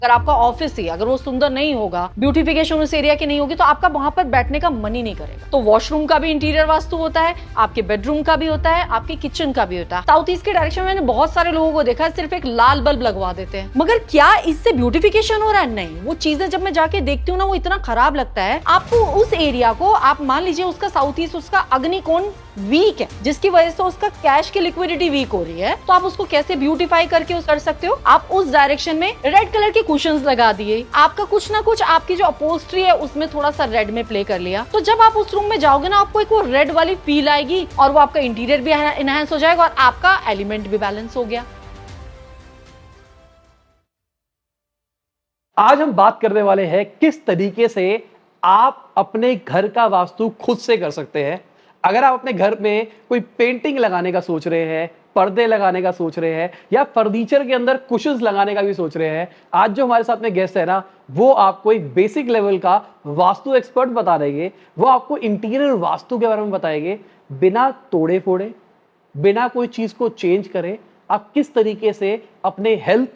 अगर आपका ऑफिस ही अगर वो सुंदर नहीं होगा, ब्यूटिफिकेशन उस एरिया की नहीं होगी, तो आपका वहां पर बैठने का मन ही नहीं करेगा। तो वॉशरूम का भी इंटीरियर वास्तु होता है, आपके बेडरूम का भी होता है, आपके किचन का भी होता है। साउथ ईस्ट के डायरेक्शन में मैंने बहुत सारे लोगों को देखा है सिर्फ एक लाल बल्ब लगवा देते हैं, मगर क्या इससे ब्यूटिफिकेशन हो रहा है? नहीं। वो चीजें जब मैं जाके देखती हूँ ना, वो इतना खराब लगता है। आपको उस एरिया को, आप मान लीजिए उसका साउथ ईस्ट, उसका अग्निकोण वीक है, जिसकी वजह से उसका कैश की लिक्विडिटी वीक हो रही है, तो आप उसको कैसे ब्यूटिफाई करके कर सकते हो? आप उस डायरेक्शन में रेड कलर के कुशंस लगा दिए, आपका कुछ ना कुछ, आपकी जो अपहोल्स्ट्री है उसमें थोड़ा सा रेड में प्ले कर लिया, तो जब आप उस रूम में जाओगे ना, आपको एक वो रेड वाली फील आएगी और वो आपका इंटीरियर भी एनहांस हो जाएगा और आपका एलिमेंट भी बैलेंस हो गया। आज हम बात करने वाले हैं किस तरीके से आप अपने घर का वास्तु खुद से कर सकते हैं। अगर आप अपने घर में कोई पेंटिंग लगाने का सोच रहे हैं, पर्दे लगाने का सोच रहे हैं, या फर्नीचर के अंदर कुशन्स लगाने का भी सोच रहे हैं, आज जो हमारे साथ में गेस्ट है ना, वो आपको एक बेसिक लेवल का वास्तु एक्सपर्ट बता देंगे। वो आपको इंटीरियर वास्तु के बारे में बताएंगे, बिना तोड़े फोड़े, बिना कोई चीज को चेंज करे आप किस तरीके से अपने हेल्थ,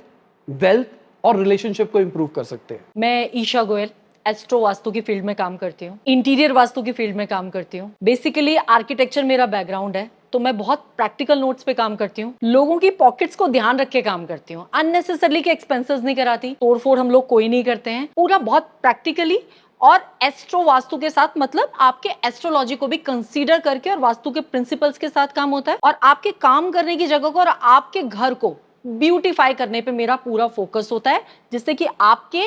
वेल्थ और रिलेशनशिप को इंप्रूव कर सकते हैं। मैं ईशा गोयल एस्ट्रो वास्तु की फील्ड में काम करती हूँ, इंटीरियर वास्तु की फील्ड में काम करती हूँ। बेसिकली आर्किटेक्चर मेरा बैकग्राउंड है, तो मैं बहुत प्रैक्टिकल नोट्स पे काम करती हूँ, लोगों की पॉकेट्स को ध्यान रख के काम करती हूँ, अननेसेसरली के एक्सपेंसेस नहीं कराती, तोड़फोड़ हम लोग कोई नहीं करते हैं, पूरा बहुत प्रैक्टिकली और एस्ट्रो वास्तु के साथ, मतलब आपके एस्ट्रोलॉजी को भी कंसीडर करके और वास्तु के प्रिंसिपल्स के साथ काम होता है। और आपके काम करने की जगह को और आपके घर को ब्यूटीफाई करने पे मेरा पूरा फोकस होता है, जिससे कि आपके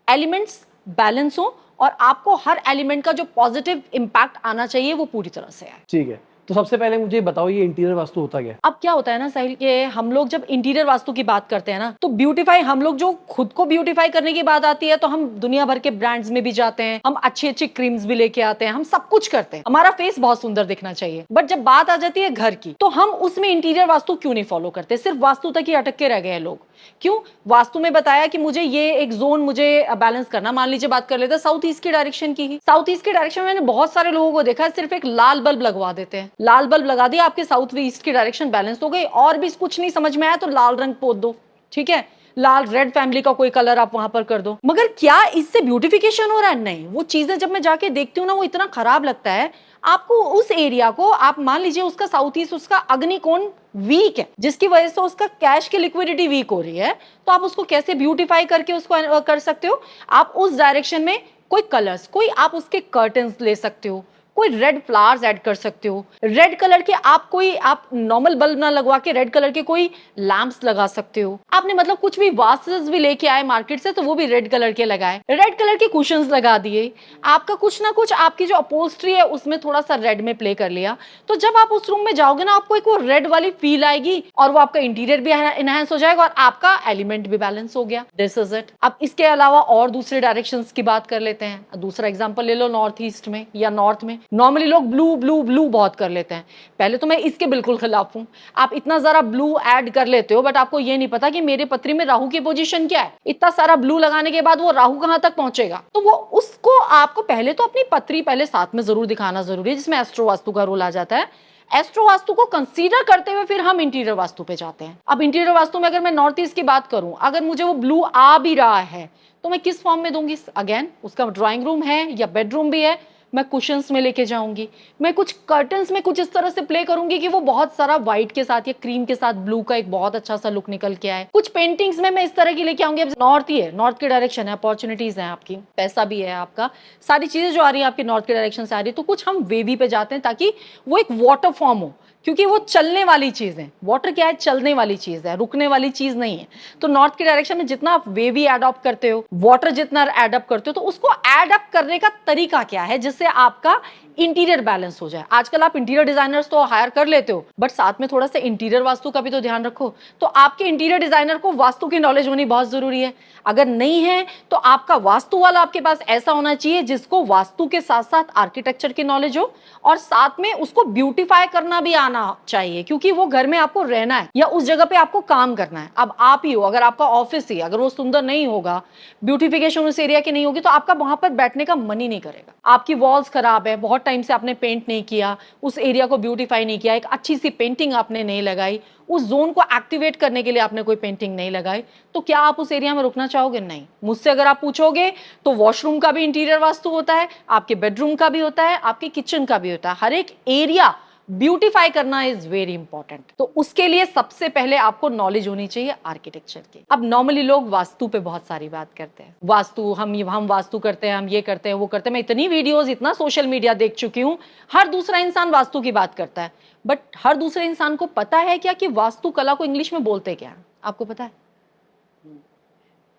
एलिमेंट्स बैलेंस हो और आपको हर एलिमेंट का जो पॉजिटिव इंपैक्ट आना चाहिए वो पूरी तरह से आए। ठीक है, तो सबसे पहले मुझे बताओ ये इंटीरियर वास्तु होता क्या है? अब क्या होता है ना साहिल, के हम लोग जब इंटीरियर वास्तु की बात करते हैं ना, तो ब्यूटीफाई, हम लोग जो खुद को ब्यूटीफाई करने की बात आती है, तो हम दुनिया भर के ब्रांड्स में भी जाते हैं, हम अच्छी अच्छी क्रीम्स भी लेके आते हैं, हम सब कुछ करते हैं, हमारा फेस बहुत सुंदर दिखना चाहिए। बट जब बात आ जाती है घर की, तो हम उसमें इंटीरियर वास्तु क्यों नहीं फॉलो करते? सिर्फ वास्तु तक ही अटक के रह गए हैं लोग। क्यों? वास्तु में बताया कि मुझे ये एक जोन मुझे बैलेंस करना, मान लीजिए बात कर लेते हैं साउथ ईस्ट की डायरेक्शन की ही। साउथ ईस्ट के डायरेक्शन में मैंने बहुत सारे लोगों को देखा है सिर्फ एक लाल बल्ब लगवा देते हैं, लाल बल्ब लगा दिया, आपके साउथ ईस्ट की डायरेक्शन बैलेंस हो गई, और भी कुछ नहीं समझ में आया तो लाल रंग पोत दो, ठीक है, लाल रेड फैमिली का कोई कलर आप वहां पर कर दो। मगर क्या इससे ब्यूटिफिकेशन हो रहा है? नहीं। वो चीजें जब मैं जाके देखती हूँ ना, वो इतना खराब लगता है। आपको उस एरिया को, आप मान लीजिए उसका साउथ ईस्ट, उसका अग्निकोण वीक है, जिसकी वजह से उसका कैश की लिक्विडिटी वीक हो रही है, तो आप उसको कैसे ब्यूटीफाई करके उसको कर सकते हो? आप उस डायरेक्शन में कोई कलर्स, कोई आप उसके कर्टन्स ले सकते हो, कोई रेड फ्लावर्स ऐड कर सकते हो, रेड कलर के आप नॉर्मल बल्ब ना लगवा के रेड कलर के कोई लैंप्स लगा सकते हो। आपने मतलब कुछ भी वासेस भी लेके आए मार्केट से, तो वो भी रेड कलर के लगाए, रेड कलर के कुशंस लगा दिए, आपका कुछ ना कुछ, आपकी जो अपहोल्स्ट्री है उसमें थोड़ा सा रेड में प्ले कर लिया, तो जब आप उस रूम में जाओगे ना, आपको एक वो रेड वाली फील आएगी और वो आपका इंटीरियर भी एनहांस हो जाएगा और आपका एलिमेंट भी बैलेंस हो गया। This is it. अब इसके अलावा और दूसरे डायरेक्शंस की बात कर लेते हैं। दूसरा एग्जांपल ले लो नॉर्थ ईस्ट में या नॉर्थ में। नॉर्मली लोग ब्लू ब्लू ब्लू बहुत कर लेते हैं। पहले तो मैं इसके बिल्कुल खिलाफ हूं। आप इतना सारा ब्लू ऐड कर लेते हो, बट आपको ये नहीं पता कि मेरे पत्री में राहु की पोजीशन क्या है। इतना सारा ब्लू लगाने के बाद वो राहु कहां तक पहुंचेगा, तो वो उसको आपको पहले तो अपनी पत्री पहले साथ में जरूर दिखाना जरूरी है, जिसमें एस्ट्रो वास्तु का रोल आ जाता है। एस्ट्रो वास्तु को कंसीडर करते हुए फिर हम इंटीरियर वास्तु पे जाते हैं। अब इंटीरियर वास्तु में अगर मैं नॉर्थ ईस्ट की बात करूं, अगर मुझे वो ब्लू आ भी रहा है तो मैं किस फॉर्म में दूंगी? अगेन उसका ड्राइंग रूम है या बेडरूम भी है, मैं कुशंस में लेके जाऊंगी, मैं कुछ कर्टन्स में कुछ इस तरह से प्ले करूंगी कि वो बहुत सारा व्हाइट के साथ या क्रीम के साथ ब्लू का एक बहुत अच्छा सा लुक निकल के आए। कुछ पेंटिंग्स में मैं इस तरह की लेके आऊंगी। अब नॉर्थ ही है, नॉर्थ की डायरेक्शन है, अपॉर्चुनिटीज है, आपकी पैसा भी है, आपका सारी चीजें जो आ रही है आपकी नॉर्थ के डायरेक्शन से आ रही है, तो कुछ हम वेवी पे जाते हैं ताकि वो एक वाटर फॉर्म हो, क्योंकि वो चलने वाली चीज है। वाटर क्या है? चलने वाली चीज है, रुकने वाली चीज नहीं है। तो नॉर्थ की डायरेक्शन में जितना आप वेवी एडॉप्ट करते हो, वाटर जितना एडअप करते हो, तो उसको एडअप करने का तरीका क्या है जिससे आपका इंटीरियर बैलेंस हो जाए। आजकल आप इंटीरियर डिजाइनर्स तो हायर कर लेते हो, बट साथ में थोड़ा सा इंटीरियर वास्तु का भी तो ध्यान रखो। तो आपके इंटीरियर डिजाइनर को वास्तु की नॉलेज होनी बहुत जरूरी है। अगर नहीं है तो आपका वास्तु वाला आपके पास ऐसा होना चाहिए जिसको वास्तु के साथ साथ आर्किटेक्चर की नॉलेज हो और साथ में उसको ब्यूटीफाई करना भी आना आना चाहिए, क्योंकि वो घर में आपको रहना है या उस जगह पे आपको काम करना है। अब आप ही हो, अगर आपका ऑफिस ही अगर वो सुंदर नहीं होगा, ब्यूटिफिकेशन उस एरिया की नहीं होगी, तो आपका वहां पर बैठने का मन ही नहीं करेगा। आपकी वॉल्स खराब है, बहुत टाइम से आपने पेंट नहीं किया, उस एरिया को ब्यूटीफाई नहीं किया, एक अच्छी सी पेंटिंग आपने नहीं लगाई, उस जोन को एक्टिवेट करने के लिए आपने कोई पेंटिंग नहीं लगाई, तो क्या आप उस एरिया में रुकना चाहोगे? नहीं। मुझसे अगर आप पूछोगे तो वॉशरूम का भी इंटीरियर वास्तु होता है, आपके बेडरूम का भी होता है, आपके किचन का भी होता है। हर एक एरिया ब्यूटीफाई करना इज वेरी इंपॉर्टेंट। तो उसके लिए सबसे पहले आपको नॉलेज होनी चाहिए आर्किटेक्चर की। अब नॉर्मली लोग वास्तु पे बहुत सारी बात करते हैं, वास्तु हम वास्तु करते हैं, हम ये करते हैं, वो करते हैं। मैं इतनी वीडियोस, इतना सोशल मीडिया देख चुकी हूँ, हर दूसरा इंसान वास्तु की बात करता है, बट हर दूसरे इंसान को पता है क्या कि वास्तुकला को इंग्लिश में बोलते क्या है? आपको पता है?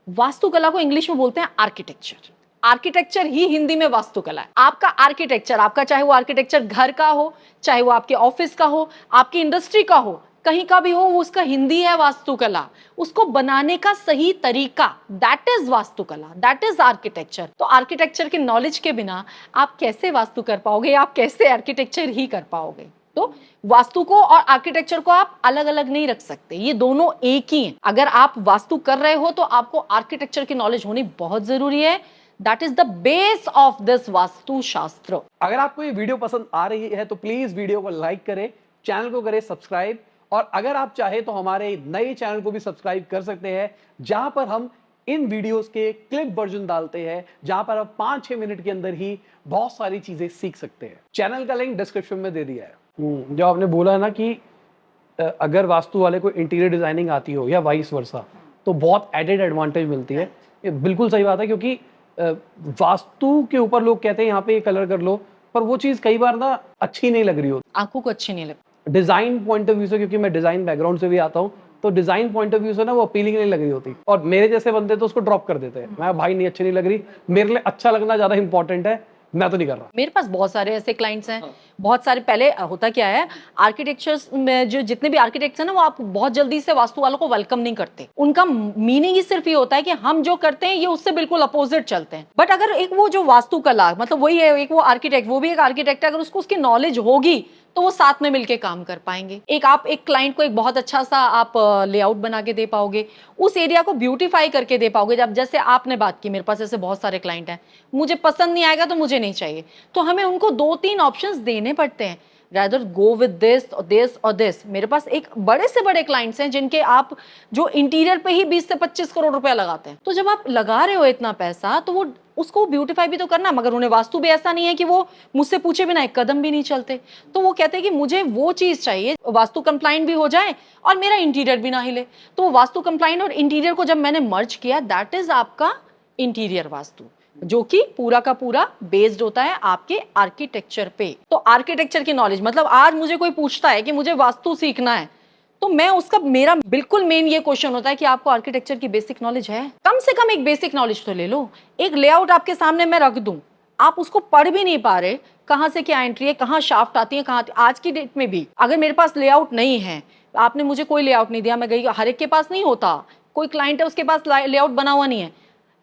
वास्तुकला को इंग्लिश में बोलते हैं आर्किटेक्चर। आर्किटेक्चर ही हिंदी में वास्तुकला है। आपका आर्किटेक्चर, आपका चाहे वो आर्किटेक्चर घर का हो, चाहे वो आपके ऑफिस का हो, आपकी इंडस्ट्री का हो, कहीं का भी हो, वो उसका हिंदी है वास्तुकला। उसको बनाने का सही तरीका, दैट इज वास्तुकला, दैट इज आर्किटेक्चर। तो आर्किटेक्चर के नॉलेज के बिना आप कैसे वास्तु कर पाओगे, आप कैसे आर्किटेक्चर ही कर पाओगे? तो वास्तु को और आर्किटेक्चर को आप अलग अलग नहीं रख सकते, ये दोनों एक ही हैं। अगर आप वास्तु कर रहे हो तो आपको आर्किटेक्चर की नॉलेज होनी बहुत जरूरी है। That is the base of this vastu शास्त्र। अगर आपको ये वीडियो पसंद आ रही है तो प्लीज वीडियो को लाइक करें, चैनल को करें सब्सक्राइब, और अगर आप चाहे तो हमारे नए चैनल को भी सब्सक्राइब कर सकते हैं, जहां पर हम इन वीडियोस के क्लिप वर्जन डालते हैं, जहां पर आप 5-6 मिनट के अंदर ही बहुत सारी चीजें सीख सकते हैं। चैनल का लिंक डिस्क्रिप्शन में दे दिया है। जो आपने बोला ना कि अगर वास्तु वाले को इंटीरियर डिजाइनिंग आती हो या वाइस वर्सा, तो बहुत एडेड एडवांटेज मिलती है। ये बिल्कुल सही बात है, क्योंकि वास्तु के ऊपर लोग कहते हैं यहाँ पे ये कलर कर लो, पर वो चीज कई बार ना अच्छी नहीं लग रही होती, आंखों को अच्छी नहीं लगती। डिजाइन पॉइंट ऑफ व्यू से, क्योंकि मैं डिजाइन बैकग्राउंड से भी आता हूँ, तो डिजाइन पॉइंट ऑफ व्यू से ना वो अपीलिंग नहीं लग रही होती, और मेरे जैसे बंदे तो उसको ड्रॉप कर देते हैं। मैं भाई नहीं, अच्छी नहीं लग रही, मेरे लिए अच्छा लगना ज्यादा इंपॉर्टेंट है, मैं तो नहीं कर रहा। मेरे पास बहुत सारे ऐसे क्लाइंट्स हैं, बहुत सारे। पहले होता क्या है, आर्किटेक्चर्स में जो जितने भी आर्किटेक्ट्स हैं ना, वो आप बहुत जल्दी से वास्तु वालों को वेलकम नहीं करते। उनका मीनिंग ही सिर्फ ये होता है कि हम जो करते हैं ये उससे बिल्कुल अपोजिट चलते हैं। बट अगर एक वो जो वास्तुकला, मतलब वही है, एक वो आर्किटेक्ट, वो भी एक आर्किटेक्ट है, अगर उसको उसकी नॉलेज होगी तो वो साथ में मिलके काम कर पाएंगे। एक क्लाइंट को एक बहुत अच्छा सा आप लेआउट बना के दे पाओगे, उस एरिया को ब्यूटीफाई करके दे पाओगे। जब जैसे आपने बात की, मेरे पास ऐसे बहुत सारे क्लाइंट हैं, मुझे पसंद नहीं आएगा तो मुझे नहीं चाहिए, तो हमें उनको 2-3 ऑप्शंस देने पड़ते हैं, rather go with this or this। मेरे पास एक बड़े से बड़े क्लाइंट्स हैं जिनके आप जो इंटीरियर पे ही 20 से 25 करोड़ रुपया लगाते हैं। तो जब आप लगा रहे हो इतना पैसा, तो वो उसको ब्यूटीफाई भी तो करना, मगर उन्हें वास्तु भी ऐसा नहीं है कि वो मुझसे पूछे बिना एक कदम भी नहीं चलते। तो वो कहते हैं कि मुझे वो चीज चाहिए, वास्तु कंप्लाइंट भी हो जाए और मेरा इंटीरियर भी ना हिले। तो वास्तु कंप्लाइंट और इंटीरियर को जब मैंने मर्ज किया, दैट इज आपका इंटीरियर वास्तु, जो कि पूरा का पूरा बेस्ड होता है आपके आर्किटेक्चर पे। तो आर्किटेक्चर की नॉलेज, मतलब आज मुझे कोई पूछता है कि मुझे वास्तु सीखना है, तो मैं उसका, मेरा बिल्कुल मेन ये क्वेश्चन होता है कि आपको आर्किटेक्चर की बेसिक नॉलेज है? कम से कम एक बेसिक नॉलेज तो ले लो। एक लेआउट आपके सामने मैं रख दूं, आप उसको पढ़ भी नहीं पा रहे, कहां से क्या एंट्री है, कहां शाफ्ट आती है, कहां, आज की डेट में भी अगर मेरे पास लेआउट नहीं है, आपने मुझे कोई लेआउट नहीं दिया, मैं गई, हर एक के पास नहीं होता, कोई क्लाइंट है उसके पास लेआउट बना हुआ नहीं है,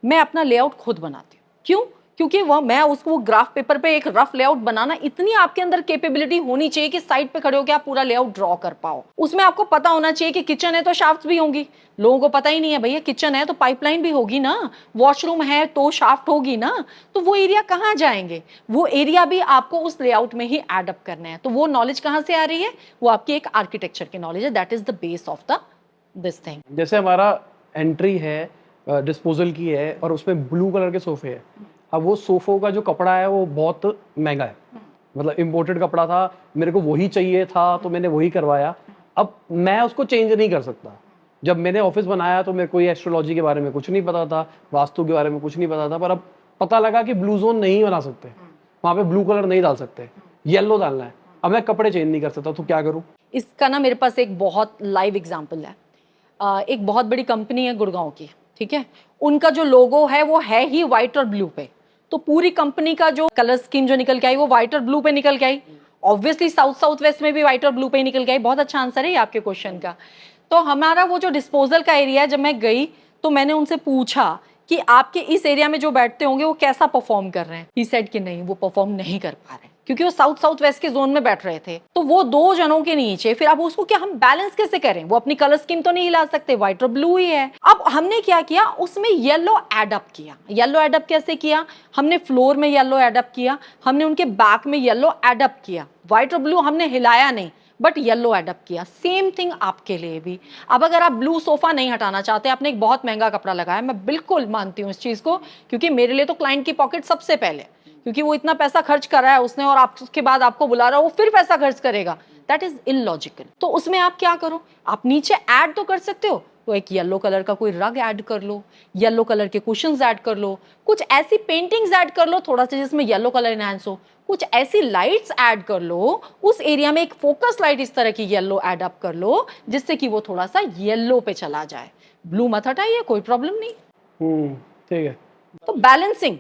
मैं अपना लेआउट खुद बनाती हूँ। क्यों? क्योंकि मैं उसको ग्राफ पेपर पे एक रफ लेआउट बनाना, इतनी आपके अंदर कैपेबिलिटी होनी चाहिए कि साइड पे खड़े होकर आप पूरा लेआउट ड्रॉ कर पाओ। उसमें आपको पता होना चाहिए कि किचन है तो शाफ्ट भी होंगी। लोगों को पता ही नहीं है, भैया किचन है तो पाइपलाइन भी होगी ना, वॉशरूम है तो शाफ्ट होगी ना, तो वो एरिया कहाँ जाएंगे? वो एरिया भी आपको उस लेआउट में ही एड अप करने हैं। तो वो नॉलेज कहाँ से आ रही है? वो आपकी एक आर्किटेक्चर की नॉलेज है, that is the base of the this thing. जैसे हमारा एंट्री है डिस्पोजल की है, और उसमें ब्लू कलर के सोफे है। अब वो सोफों का जो कपड़ा है वो बहुत महंगा है, मतलब इम्पोर्टेड कपड़ा था, मेरे को वही चाहिए था तो मैंने वही करवाया। अब मैं उसको चेंज नहीं कर सकता। जब मैंने ऑफिस बनाया तो मेरे को ये एस्ट्रोलॉजी के बारे में कुछ नहीं पता था, वास्तु के बारे में कुछ नहीं पता था, पर अब पता लगा कि ब्लू जोन नहीं बना सकते, वहाँ पे ब्लू कलर नहीं डाल सकते, येलो डालना है। अब मैं कपड़े चेंज नहीं कर सकता, तो क्या करूँ? इसका ना मेरे पास एक बहुत लाइव एग्जाम्पल है। एक बहुत बड़ी कंपनी है गुड़गांव की, ठीक है, उनका जो लोगो है वो है ही व्हाइट और ब्लू पे, तो पूरी कंपनी का जो कलर स्कीम जो निकल के आई वो व्हाइट और ब्लू पे निकल के आई। ऑब्वियसली साउथ वेस्ट में भी व्हाइट और ब्लू पे ही निकल के आई। बहुत अच्छा आंसर है ये आपके क्वेश्चन का। तो हमारा वो जो डिस्पोजल का एरिया है, जब मैं गई तो मैंने उनसे पूछा कि आपके इस एरिया में जो बैठते होंगे वो कैसा परफॉर्म कर रहे हैं। ही सेड कि नहीं, वो परफॉर्म नहीं कर पा रहे। क्योंकि वो साउथ साउथ वेस्ट के जोन में बैठ रहे थे। तो वो 2 जनों के नीचे फिर अब उसको क्या हम बैलेंस कैसे करें? वो अपनी कलर स्कीम तो नहीं हिला सकते, व्हाइट और ब्लू ही है। अब हमने क्या किया, उसमें येलो एडअप किया। येलो एडअप कैसे किया? हमने फ्लोर में येलो एडअप किया, हमने उनके बैक में येलो एडअप किया। व्हाइट और ब्लू हमने हिलाया नहीं, बट येलो एडअप किया। सेम थिंग आपके लिए भी। अब अगर आप ब्लू सोफा नहीं हटाना चाहते, आपने एक बहुत महंगा कपड़ा लगाया, मैं बिल्कुल मानती हूँ इस चीज को, क्योंकि मेरे लिए तो क्लाइंट की पॉकेट सबसे पहले, क्योंकि वो इतना पैसा खर्च कर रहा है उसने और आप उसके बाद आपको बुला रहा है, वो फिर पैसा खर्च करेगा, दैट इज इलॉजिकल। तो उसमें आप क्या करो, आप नीचे ऐड तो कर सकते हो, तो एक येलो कलर का कोई रग ऐड कर लो, येलो कलर के कुशन्स ऐड कर लो, कुछ ऐसी पेंटिंग्स ऐड कर लो थोड़ा सा जिसमें येलो कलर इनहैंस हो, कुछ ऐसी लाइट्स ऐड कर लो, उस एरिया में एक फोकस लाइट इस तरह की येलो ऐड अप कर लो, जिससे कि वो थोड़ा सा येलो पे चला जाए। ब्लू मत हटाइए, कोई प्रॉब्लम नहीं। ठीक है। तो बैलेंसिंग,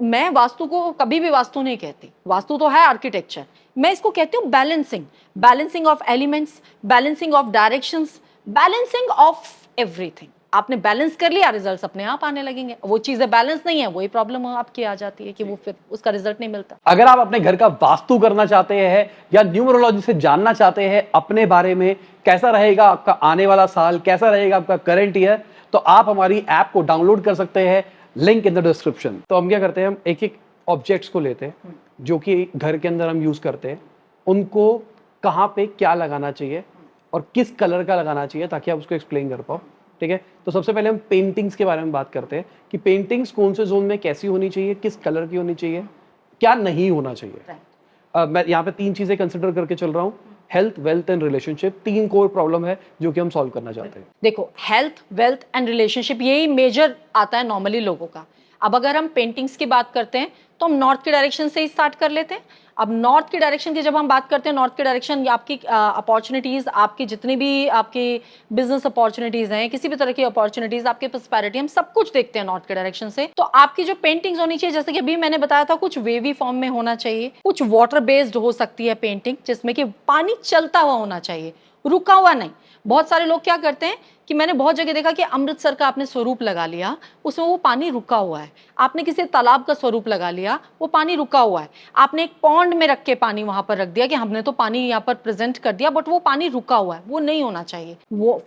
मैं वास्तु को कभी भी वास्तु नहीं कहती, वास्तु तो है आर्किटेक्चर, मैं इसको कहती हूँ balancing. Balancing of elements, balancing of directions, balancing of everything. आपने बैलेंस कर लिया, रिजल्ट्स अपने आप आने लगेंगे। वो चीजें बैलेंस नहीं है, वही प्रॉब्लम आपकी आ जाती है कि वो फिर उसका रिजल्ट नहीं मिलता। अगर आप अपने घर का वास्तु करना चाहते हैं या न्यूमरोलॉजी से जानना चाहते हैं अपने बारे में, कैसा रहेगा आपका आने वाला साल, कैसा रहेगा आपका करंट ईयर, तो आप हमारी ऐप को डाउनलोड कर सकते हैं, लिंक इन द डिस्क्रिप्शन। तो हम क्या करते हैं, हम एक एक ऑब्जेक्ट्स को लेते हैं जो कि घर के अंदर हम यूज करते हैं, उनको कहाँ पे क्या लगाना चाहिए और किस कलर का लगाना चाहिए, ताकि आप उसको एक्सप्लेन कर पाओ। ठीक है, तो सबसे पहले हम पेंटिंग्स के बारे में बात करते हैं कि पेंटिंग्स कौन से जोन में कैसी होनी चाहिए, किस कलर की होनी चाहिए, क्या नहीं होना चाहिए। मैं यहाँ पे 3 चीजें कंसिडर करके चल रहा हूँ, health, wealth and relationship. 3 core problem है जो कि हम सॉल्व करना चाहते हैं। देखो, हेल्थ, वेल्थ एंड रिलेशनशिप, यही मेजर आता है नॉर्मली लोगों का। अब अगर हम पेंटिंग्स की बात करते हैं तो हम नॉर्थ के डायरेक्शन से ही स्टार्ट कर लेते हैं। अब नॉर्थ के डायरेक्शन की जब हम बात करते हैं, नॉर्थ के डायरेक्शन आपकी अपॉर्चुनिटीज, आपकी जितनी भी आपकी बिजनेस अपॉर्चुनिटीज हैं, किसी भी तरह की अपॉर्चुनिटीज, आपके प्रॉस्पेरिटी, हम सब कुछ देखते हैं नॉर्थ के डायरेक्शन से। तो आपकी जो पेंटिंग्स होनी चाहिए, जैसे कि अभी मैंने बताया था, कुछ वेवी फॉर्म में होना चाहिए, कुछ वाटर बेस्ड हो सकती है पेंटिंग, जिसमें कि पानी चलता हुआ होना चाहिए, रुका हुआ नहीं। बहुत सारे लोग क्या करते हैं कि मैंने बहुत जगह देखा कि अमृतसर का आपने स्वरूप लगा लिया, उसमें वो पानी रुका हुआ है। आपने किसी तालाब का स्वरूप लगा लिया, वो पानी रुका हुआ है। आपने एक पॉन्ड में रख के पानी वहां पर रख दिया कि हमने तो पानी यहाँ पर प्रेजेंट कर दिया, बट वो पानी रुका हुआ है, वो नहीं होना चाहिए। वो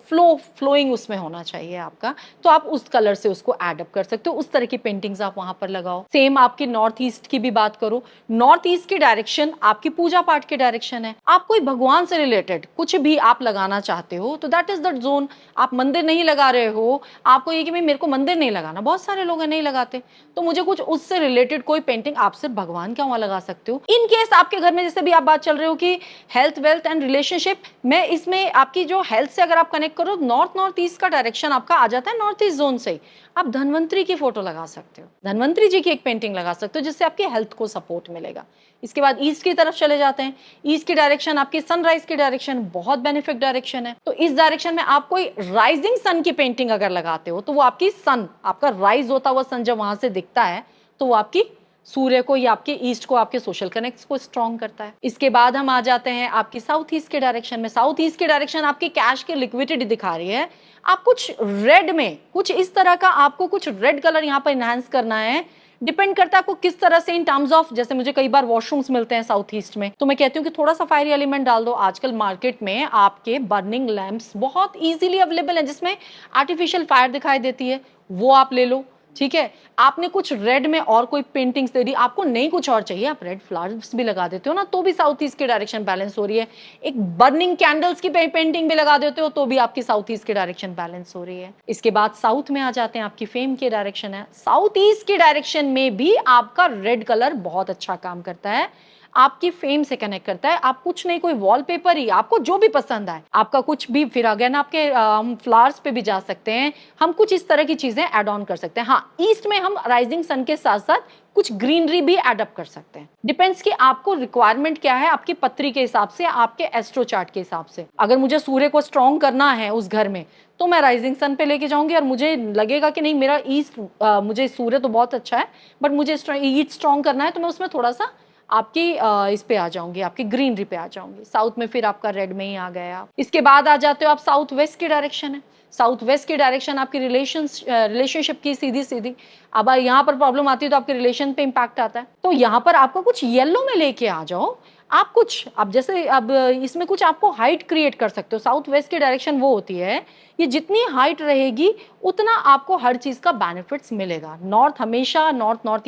फ्लोइंग उसमें होना चाहिए आपका। तो आप उस कलर से उसको एड अप कर सकते हो, उस तरह की पेंटिंग्स आप वहां पर लगाओ। सेम आपकी नॉर्थ ईस्ट की भी बात करो, नॉर्थ ईस्ट की डायरेक्शन आपकी पूजा पाठ की डायरेक्शन है। आप कोई भगवान से रिलेटेड कुछ भी आप लगाना चाहते हो तो दैट इज द जोन। आप मंदिर नहीं लगा रहे हो, आपको ये कि भाई मेरे को मंदिर नहीं लगाना, बहुत सारे लोग नहीं लगाते, तो मुझे कुछ उससे रिलेटेड कोई पेंटिंग, आप सिर्फ भगवान क्या वहां लगा सकते हो। इन केस आपके घर में जैसे भी आप बात चल रहे हो कि हेल्थ, वेल्थ एंड रिलेशनशिप, मैं इसमें आपकी जो हेल्थ से अगर आप कनेक्ट करो, नॉर्थ ईस्ट का डायरेक्शन आपका आ जाता है नॉर्थ ईस्ट जोन से ही। आप धनवंतरी की फोटो लगा सकते हो, धनवंतरी जी की एक पेंटिंग लगा सकते हो, जिससे आपके हेल्थ को सपोर्ट मिलेगा। इसके बाद ईस्ट की तरफ चले जाते हैं। ईस्ट की डायरेक्शन आपकी सनराइज की डायरेक्शन बहुत बेनिफिक डायरेक्शन है। तो इस डायरेक्शन में आप कोई राइजिंग सन की पेंटिंग अगर लगाते हो, तो वो आपकी सन, आपका राइज होता हुआ सन जब वहां से दिखता है, तो वो आपकी सूर्य को या आपके ईस्ट को, आपके सोशल कनेक्ट्स को स्ट्रॉन्ग करता है। इसके बाद हम आ जाते हैं आपकी साउथ ईस्ट के डायरेक्शन में। साउथ ईस्ट की डायरेक्शन आपकी कैश की लिक्विडिटी दिखा रही है। आप कुछ रेड में, कुछ इस तरह का आपको कुछ रेड कलर यहाँ पर इनहैंस करना है। डिपेंड करता है आपको किस तरह से, इन टर्म्स ऑफ, जैसे मुझे कई बार वॉशरूम्स मिलते हैं साउथ ईस्ट में, तो मैं कहती हूँ कि थोड़ा सा फायरी एलिमेंट डाल दो। आजकल मार्केट में आपके बर्निंग लैंप्स बहुत इजीली अवेलेबल हैं जिसमें आर्टिफिशियल फायर दिखाई देती है, वो आप ले लो। ठीक है, आपने कुछ रेड में और कोई पेंटिंग्स दे दी, आपको नहीं कुछ और चाहिए, आप रेड फ्लावर्स भी लगा देते हो ना, तो भी साउथ ईस्ट की डायरेक्शन बैलेंस हो रही है। एक बर्निंग कैंडल्स की पेंटिंग भी लगा देते हो, तो भी आपकी साउथ ईस्ट की डायरेक्शन बैलेंस हो रही है। इसके बाद साउथ में आ जाते हैं, आपकी फेम की डायरेक्शन है। साउथ ईस्ट की डायरेक्शन में भी आपका रेड कलर बहुत अच्छा काम करता है, आपकी फेम से कनेक्ट करता है। आप कुछ नहीं, कोई वॉलपेपर ही, आपको जो भी पसंद आए, आपका कुछ भी, फिर अगेन आपके हम फ्लावर्स पे भी जा सकते हैं, हम कुछ इस तरह की चीजें ऐड ऑन कर सकते हैं। हाँ, ईस्ट में हम राइजिंग सन के साथ साथ कुछ ग्रीनरी भी एडअप कर सकते हैं। डिपेंड्स कि आपको रिक्वायरमेंट क्या है, आपकी पत्री के हिसाब से, आपके एस्ट्रो चार्ट के हिसाब से। अगर मुझे सूर्य को स्ट्रॉन्ग करना है उस घर में, तो मैं राइजिंग सन पे लेके जाऊंगी, और मुझे लगेगा कि नहीं मेरा ईस्ट, मुझे सूर्य तो बहुत अच्छा है, बट मुझे ईस्ट स्ट्रॉन्ग करना है, तो मैं उसमें थोड़ा सा आपकी इस पे आ जाऊंगी, आपकी ग्रीनरी पे आ जाऊंगी। साउथ में फिर आपका रेड में ही आ गया। इसके बाद आ जाते हो आप साउथ वेस्ट की डायरेक्शन है। साउथ वेस्ट की डायरेक्शन आपकी रिलेशनशिप की सीधी सीधी। अब यहाँ पर प्रॉब्लम आती है तो आपके रिलेशन पे इम्पैक्ट आता है। तो यहाँ पर आपको कुछ येलो में लेके आ जाओ। आप कुछ अब जैसे अब इसमें कुछ आपको हाइट क्रिएट कर सकते हो। साउथ वेस्ट की डायरेक्शन वो होती है, ये जितनी हाइट रहेगी उतना आपको हर चीज का बेनिफिट्स मिलेगा। नॉर्थ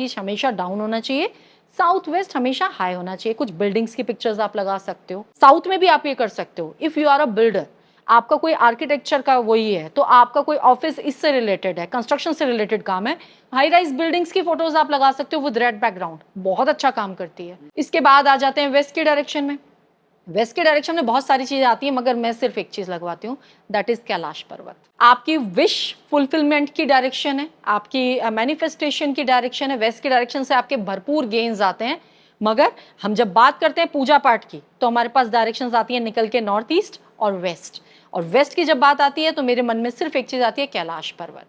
ईस्ट हमेशा डाउन होना चाहिए, साउथ वेस्ट हमेशा हाई होना चाहिए। कुछ बिल्डिंग्स की पिक्चर्स आप लगा सकते हो। साउथ में भी आप ये कर सकते हो। If you are a builder, आपका कोई आर्किटेक्चर का वही है, तो आपका कोई ऑफिस इससे रिलेटेड है, कंस्ट्रक्शन से रिलेटेड काम है, हाई राइज बिल्डिंग्स की फोटोज आप लगा सकते हो विद रेड बैकग्राउंड, बहुत अच्छा काम करती है। इसके बाद आ जाते हैं वेस्ट की डायरेक्शन में। वेस्ट के डायरेक्शन में बहुत सारी चीजें आती है, मगर मैं सिर्फ एक चीज लगवाती हूँ, दैट इज कैलाश पर्वत। आपकी विश फुलफिलमेंट की डायरेक्शन है, आपकी मैनिफेस्टेशन की डायरेक्शन है। वेस्ट की डायरेक्शन से आपके भरपूर गेन्स आते हैं। मगर हम जब बात करते हैं पूजा पाठ की, तो हमारे पास डायरेक्शंस आती है निकल के नॉर्थ ईस्ट और वेस्ट। और वेस्ट की जब बात आती है तो मेरे मन में सिर्फ एक चीज आती है, कैलाश पर्वत।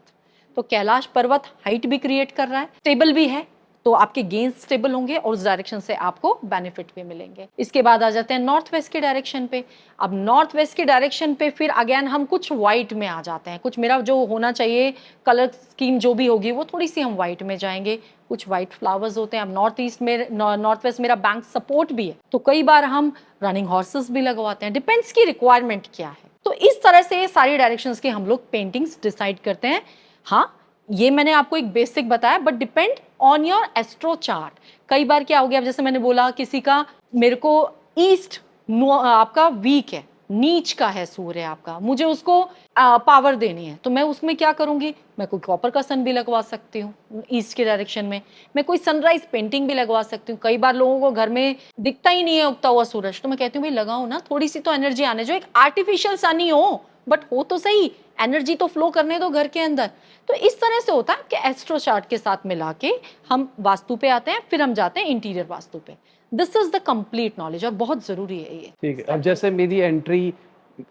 तो कैलाश पर्वत हाइट भी क्रिएट कर रहा है, स्टेबल भी है, तो आपके गेन स्टेबल होंगे और उस डायरेक्शन से आपको बेनिफिट भी मिलेंगे। इसके बाद आ जाते हैं नॉर्थ वेस्ट के डायरेक्शन पे। अब नॉर्थ वेस्ट के डायरेक्शन पे फिर अगेन हम कुछ व्हाइट में आ जाते हैं। कुछ मेरा जो होना चाहिए कलर स्कीम जो भी होगी वो थोड़ी सी हम व्हाइट में जाएंगे। कुछ व्हाइट फ्लावर्स होते हैं। अब नॉर्थ ईस्ट में नॉर्थ वेस्ट मेरा बैंक सपोर्ट भी है, तो कई बार हम रनिंग हॉर्सेस भी लगवाते हैं। डिपेंड्स की रिक्वायरमेंट क्या है। तो इस तरह से सारी डायरेक्शंस की हम लोग पेंटिंग्स डिसाइड करते हैं। हाँ, ये मैंने आपको एक बेसिक बताया, but depend on your astro chart. कई बार क्या हो गया, जैसे मैंने बोला किसी का मेरे को ईस्ट आपका वीक है, नीच का है सूर्य आपका, मुझे उसको पावर देनी है, तो मैं उसमें क्या करूंगी, मैं कोई कॉपर का सन भी लगवा सकती हूँ ईस्ट के डायरेक्शन में। मैं कोई सनराइज पेंटिंग भी लगवा सकती हूँ। कई बार लोगों को घर में दिखता ही नहीं है उगता हुआ सूरज, तो मैं कहती हूँ भाई लगाओ ना, थोड़ी सी तो एनर्जी आने, जो एक आर्टिफिशियल सन ही हो बट हो तो सही, एनर्जी तो फ्लो करने दो घर के अंदर। तो इस तरह से होता है कि एस्ट्रो चार्ट के साथ मिला के हम वास्तु पे आते हैं, फिर हम जाते हैं इंटीरियर वास्तु पे। This is the complete knowledge और बहुत जरूरी है ये। ठीक है। अब जैसे मेरी एंट्री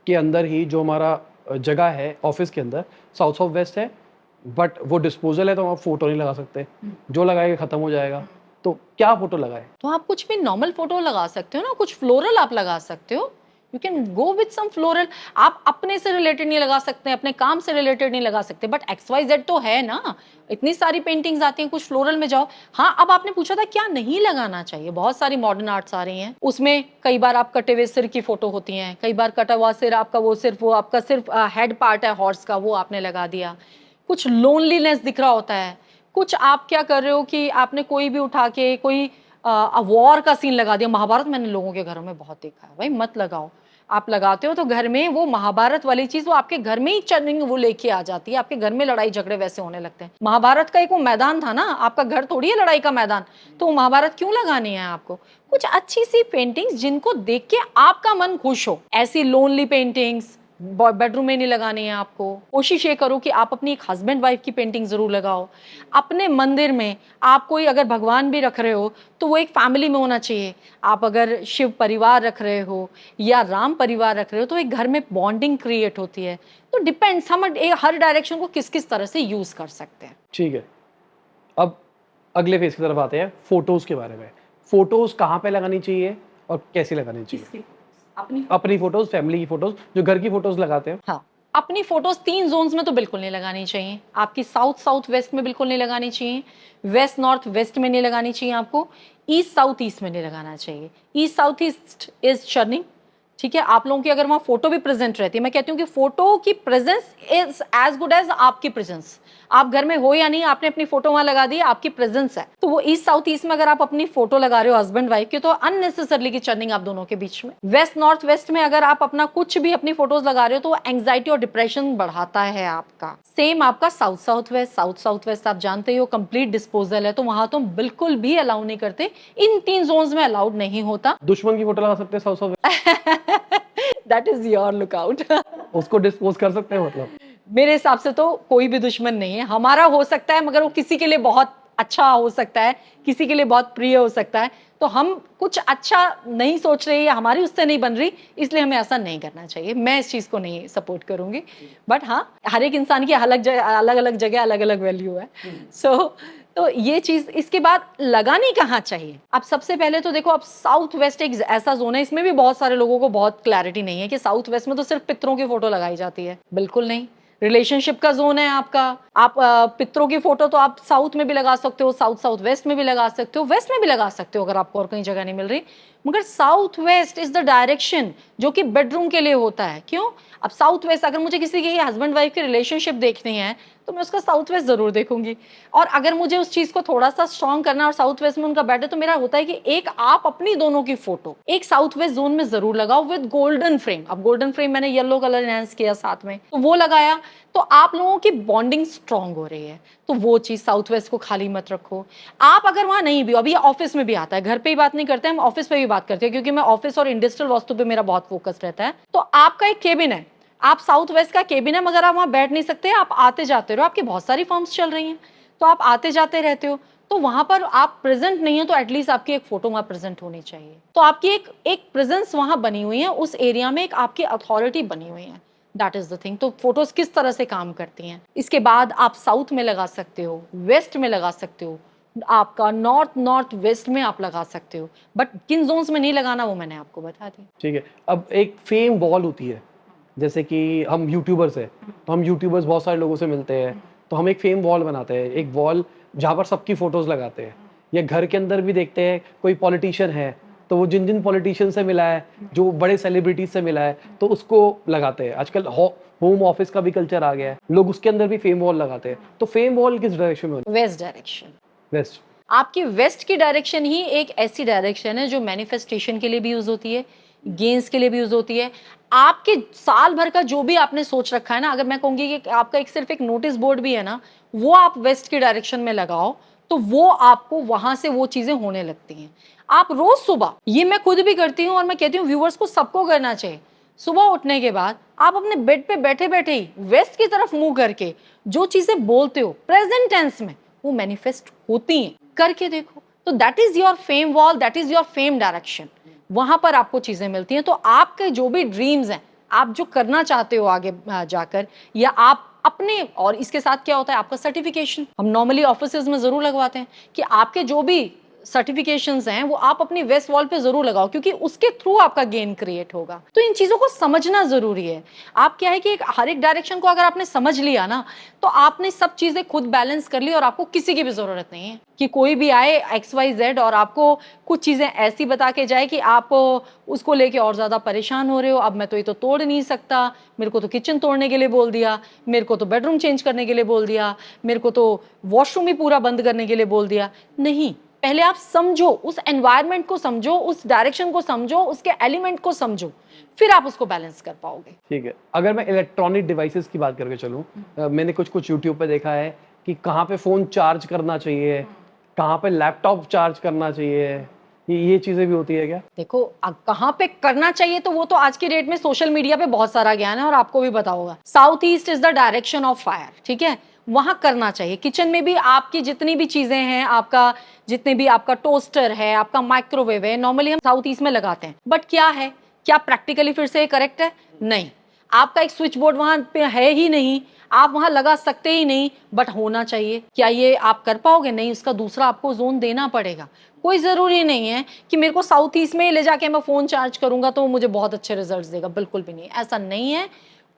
के अंदर ही जो हमारा जगह है ऑफिस के अंदर साउथ ऑफ वेस्ट है, बट वो डिस्पोजल है तो हम फोटो नहीं लगा सकते, जो लगाएंगे खत्म हो जाएगा, तो क्या फोटो लगाए? तो आप कुछ भी नॉर्मल फोटो लगा सकते हो ना, कुछ फ्लोरल आप लगा सकते हो। You can go with some floral. आप अपने से रिलेटेड नहीं लगा सकते, अपने काम से रिलेटेड नहीं लगा सकते, बट XYZ तो है ना। इतनी सारी पेंटिंग्स आती हैं, कुछ फ्लोरल में जाओ। हाँ, अब आपने पूछा था क्या नहीं लगाना चाहिए, बहुत सारी मॉडर्न आर्ट्स आ रही हैं, उसमें कई बार आप कटे हुए सिर की फोटो होती हैं, कई बार कटा हुआ सिर आपका वो आपका सिर्फ हेड पार्ट है हॉर्स का, वो आपने लगा दिया। कुछ लोनलीनेस दिख रहा होता है। कुछ आप क्या कर रहे हो कि आपने कोई भी उठा के कोई वॉर का सीन लगा दिया। महाभारत मैंने लोगों के घरों में बहुत देखा है, भाई मत लगाओ। आप लगाते हो तो घर में वो महाभारत वाली चीज वो आपके घर में ही चर्निंग वो लेके आ जाती है, आपके घर में लड़ाई झगड़े वैसे होने लगते हैं। महाभारत का एक वो मैदान था ना, आपका घर थोड़ी है लड़ाई का मैदान, तो महाभारत क्यों लगानी है आपको। कुछ अच्छी सी पेंटिंग्स जिनको देख के आपका मन खुश हो, ऐसी लोनली पेंटिंग्स बेडरूम में नहीं लगानी है आपको। कोशिश ये करो कि आप अपनी एक हस्बैंड वाइफ की पेंटिंग जरूर लगाओ। अपने मंदिर में आप कोई अगर भगवान भी रख रहे हो तो वो एक फैमिली में होना चाहिए। आप अगर शिव परिवार रख रहे हो या राम परिवार रख रहे हो तो एक घर में बॉन्डिंग क्रिएट होती है। तो डिपेंड्स, हम हर डायरेक्शन को किस किस तरह से यूज कर सकते हैं। ठीक है। अब अगले फेज की तरफ आते हैं, फोटोज के बारे में। फोटोज कहाँ पे लगानी चाहिए और कैसे लगानी चाहिए? अपनी फोटोज, फैमिली की फोटोज, जो घर की फोटोज लगाते हैं। हाँ, अपनी फोटोज 3 जोन्स में तो बिल्कुल नहीं लगानी चाहिए। आपकी साउथ वेस्ट में बिल्कुल नहीं लगानी चाहिए, वेस्ट नॉर्थ वेस्ट में नहीं लगानी चाहिए, आपको ईस्ट साउथ ईस्ट में नहीं लगाना चाहिए। East south east is churning, ठीक है। आप लोगों की अगर वहाँ फोटो भी प्रेजेंट रहती है, मैं कहती हूँ कि फोटो की presence is as good as आपकी प्रेजेंस। आप घर में हो या नहीं, आपने अपनी फोटो वहां लगा दी, आपकी प्रेजेंस है। तो वो ईस्ट साउथ ईस्ट में अगर आप अपनी फोटो लगा रहे हो हस्बैंड वाइफ की, तो अननेसेसरली की चर्निंग आप दोनों के बीच में। वेस्ट नॉर्थ वेस्ट में अगर आप अपना कुछ भी अपनी फोटोज लगा रहे हो तो वो एंग्जाइटी और डिप्रेशन बढ़ाता है आपका। सेम आपका साउथ साउथ वेस्ट आप जानते हो कंप्लीट डिस्पोजल है, तो वहां तो बिल्कुल भी अलाउ नहीं करते। इन 3 जोन्स में अलाउड नहीं होता। दुश्मन की फोटो लगा सकते हैं south of that is your lookout. उसको डिस्पोज कर सकते हैं, मतलब मेरे हिसाब से तो कोई भी दुश्मन नहीं है। हमारा हो सकता है मगर वो किसी के लिए बहुत अच्छा हो सकता है, किसी के लिए बहुत प्रिय हो सकता है। तो हम कुछ अच्छा नहीं सोच रहे या हमारी उससे नहीं बन रही, इसलिए हमें ऐसा नहीं करना चाहिए। मैं इस चीज को नहीं सपोर्ट करूंगी। बट हाँ, हर एक इंसान की अलग अलग जगह अलग अलग वैल्यू है। सो तो ये चीज, इसके बाद लगानी कहाँ चाहिए? अब सबसे पहले तो देखो, अब साउथ वेस्ट एक ऐसा जोन है, इसमें भी बहुत सारे लोगों को बहुत क्लैरिटी नहीं है कि साउथ वेस्ट में तो सिर्फ पितरों की फोटो लगाई जाती है। बिल्कुल नहीं, रिलेशनशिप का जोन है आपका। आप पितरों की फोटो तो आप साउथ में भी लगा सकते हो, साउथ वेस्ट में भी लगा सकते हो, वेस्ट में भी लगा सकते हो अगर आपको और कहीं जगह नहीं मिल रही। मगर south west is the direction जो कि बेडरूम के लिए होता है। क्यों? अब साउथ वेस्ट, अगर मुझे किसी की हस्बैंड वाइफ की रिलेशनशिप देखनी है तो मैं उसका साउथ वेस्ट जरूर देखूंगी। और अगर मुझे उस चीज को थोड़ा सा स्ट्रॉन्ग करना और साउथ वेस्ट में उनका बेड है, तो मेरा होता है कि एक आप अपनी दोनों की फोटो एक साउथ वेस्ट जोन में जरूर लगाओ विद गोल्डन फ्रेम। अब गोल्डन फ्रेम मैंने येलो कलर एनहांस किया साथ में, तो वो लगाया, तो आप लोगों की बॉन्डिंग स्ट्रांग हो रही है। तो वो चीज साउथ वेस्ट को खाली मत रखो। आप अगर वहां नहीं भी हो, अभी ऑफिस में भी आता है, घर पे ही बात नहीं करते, हम ऑफिस पे भी बात करते हैं, क्योंकि मैं ऑफिस और इंडस्ट्रियल वास्तु पे मेरा बहुत फोकस रहता है। तो आपका एक केबिन है, आप साउथ वेस्ट का केबिन है, मगर आप वहां बैठ नहीं सकते, आप आते जाते रहो, आपकी बहुत सारी फॉर्म्स चल रही हैं, तो आप आते जाते रहते हो, तो वहां पर आप प्रेजेंट नहीं हो, तो एटलीस्ट आपकी एक फोटो वहां प्रेजेंट होनी चाहिए। तो आपकी एक प्रेजेंस वहां बनी हुई है, उस एरिया में एक आपकी अथॉरिटी बनी हुई है। That is the thing. तो फोटोज किस तरह से काम करती हैं, इसके बाद आप साउथ में लगा सकते हो, वेस्ट में लगा सकते हो, आपका नॉर्थ वेस्ट में आप लगा सकते हो, बट किन जोन्स में नहीं लगाना वो मैंने आपको बता दी। ठीक है। अब एक फेम वॉल होती है, जैसे कि हम यूट्यूबर्स हैं, तो हम यूट्यूबर्स बहुत सारे लोगों से मिलते हैं, तो हम एक फेम वॉल बनाते हैं, एक वॉल जहाँ पर सबकी फोटोज लगाते हैं। या घर के अंदर भी देखते हैं, कोई पॉलिटिशियन है तो वो जिन जिन पॉलिटिशियन से मिला है, जो बड़े सेलिब्रिटीज से मिला है, तो उसको लगाते हैं। आजकल होम ऑफिस का भी कल्चर आ गया है, लोग उसके अंदर भी फेम वॉल लगाते हैं। तो फेम वॉल किस डायरेक्शन में? West direction. वेस्ट। आपकी वेस्ट की डायरेक्शन ही एक ऐसी डायरेक्शन है जो मैनिफेस्टेशन के लिए भी यूज होती है, गेन्स के लिए भी यूज होती है। आपके साल भर का जो भी आपने सोच रखा है ना, अगर मैं कहूंगी कि आपका एक सिर्फ एक नोटिस बोर्ड भी है ना, वो आप वेस्ट की डायरेक्शन में लगाओ, तो वो आपको वहां से वो चीजें होने लगती हैं। आप रोज सुबह, ये मैं खुद भी करती हूँ और मैं कहती हूँ व्यूअर्स को सबको करना चाहिए, सुबह उठने के बाद आप अपने बेड पे बैठे बैठे ही वेस्ट की तरफ मुंह करके जो चीजें बोलते हो प्रेजेंट टेंस में, वो मैनिफेस्ट होती हैं। करके देखो, तो that is your fame wall, that is your fame direction. वहां पर आपको चीजें मिलती हैं। तो आपके जो भी ड्रीम्स हैं, आप जो करना चाहते हो आगे जाकर, या आप अपने, और इसके साथ क्या होता है, आपका सर्टिफिकेशन हम नॉर्मली ऑफिसेज में जरूर लगवाते हैं कि आपके जो भी सर्टिफिकेशंस हैं वो आप अपनी वेस्ट वॉल पे जरूर लगाओ, क्योंकि उसके थ्रू आपका गेन क्रिएट होगा। तो इन चीजों को समझना जरूरी है। आप क्या है कि हर एक डायरेक्शन को अगर आपने समझ लिया ना, तो आपने सब चीजें खुद बैलेंस कर ली और आपको किसी की भी जरूरत नहीं है कि कोई भी आए XYZ और आपको कुछ चीजें ऐसी बता के जाए कि आप उसको लेके और ज्यादा परेशान हो रहे हो। अब मैं तो ये तो तोड़ नहीं सकता, मेरे को तो किचन तोड़ने के लिए बोल दिया, मेरे को तो बेडरूम चेंज करने के लिए बोल दिया, मेरे को तो वॉशरूम ही पूरा बंद करने के लिए बोल दिया। नहीं, पहले आप समझो, उस एनवायरनमेंट को समझो, उस डायरेक्शन को समझो, उसके एलिमेंट को समझो, फिर आप उसको बैलेंस कर पाओगे। ठीक है। अगर मैं इलेक्ट्रॉनिक डिवाइसेस की बात करके चलूं, मैंने कुछ यूट्यूब पे देखा है कि कहाँ पे फोन चार्ज करना चाहिए, कहाँ पे लैपटॉप चार्ज करना चाहिए, ये चीजें भी होती है क्या? देखो, कहाँ पे करना चाहिए तो वो तो आज की डेट में सोशल मीडिया पे बहुत सारा ज्ञान है और आपको भी पता होगा। South east is the direction of fire, ठीक है, वहां करना चाहिए। किचन में भी आपकी जितनी भी चीजें हैं, आपका जितने भी आपका टोस्टर है, आपका माइक्रोवेव है, नॉर्मली हम साउथ ईस्ट में लगाते हैं। बट क्या है, क्या प्रैक्टिकली फिर से करेक्ट है? नहीं। आपका एक स्विच बोर्ड वहां पे है ही नहीं, आप वहां लगा सकते ही नहीं, बट होना चाहिए। क्या ये आप कर पाओगे? नहीं, उसका दूसरा आपको जोन देना पड़ेगा। कोई जरूरी नहीं है कि मेरे को साउथ ईस्ट में ले जाके मैं फोन चार्ज करूंगा तो मुझे बहुत अच्छे रिजल्ट्स देगा, बिल्कुल भी नहीं, ऐसा नहीं है।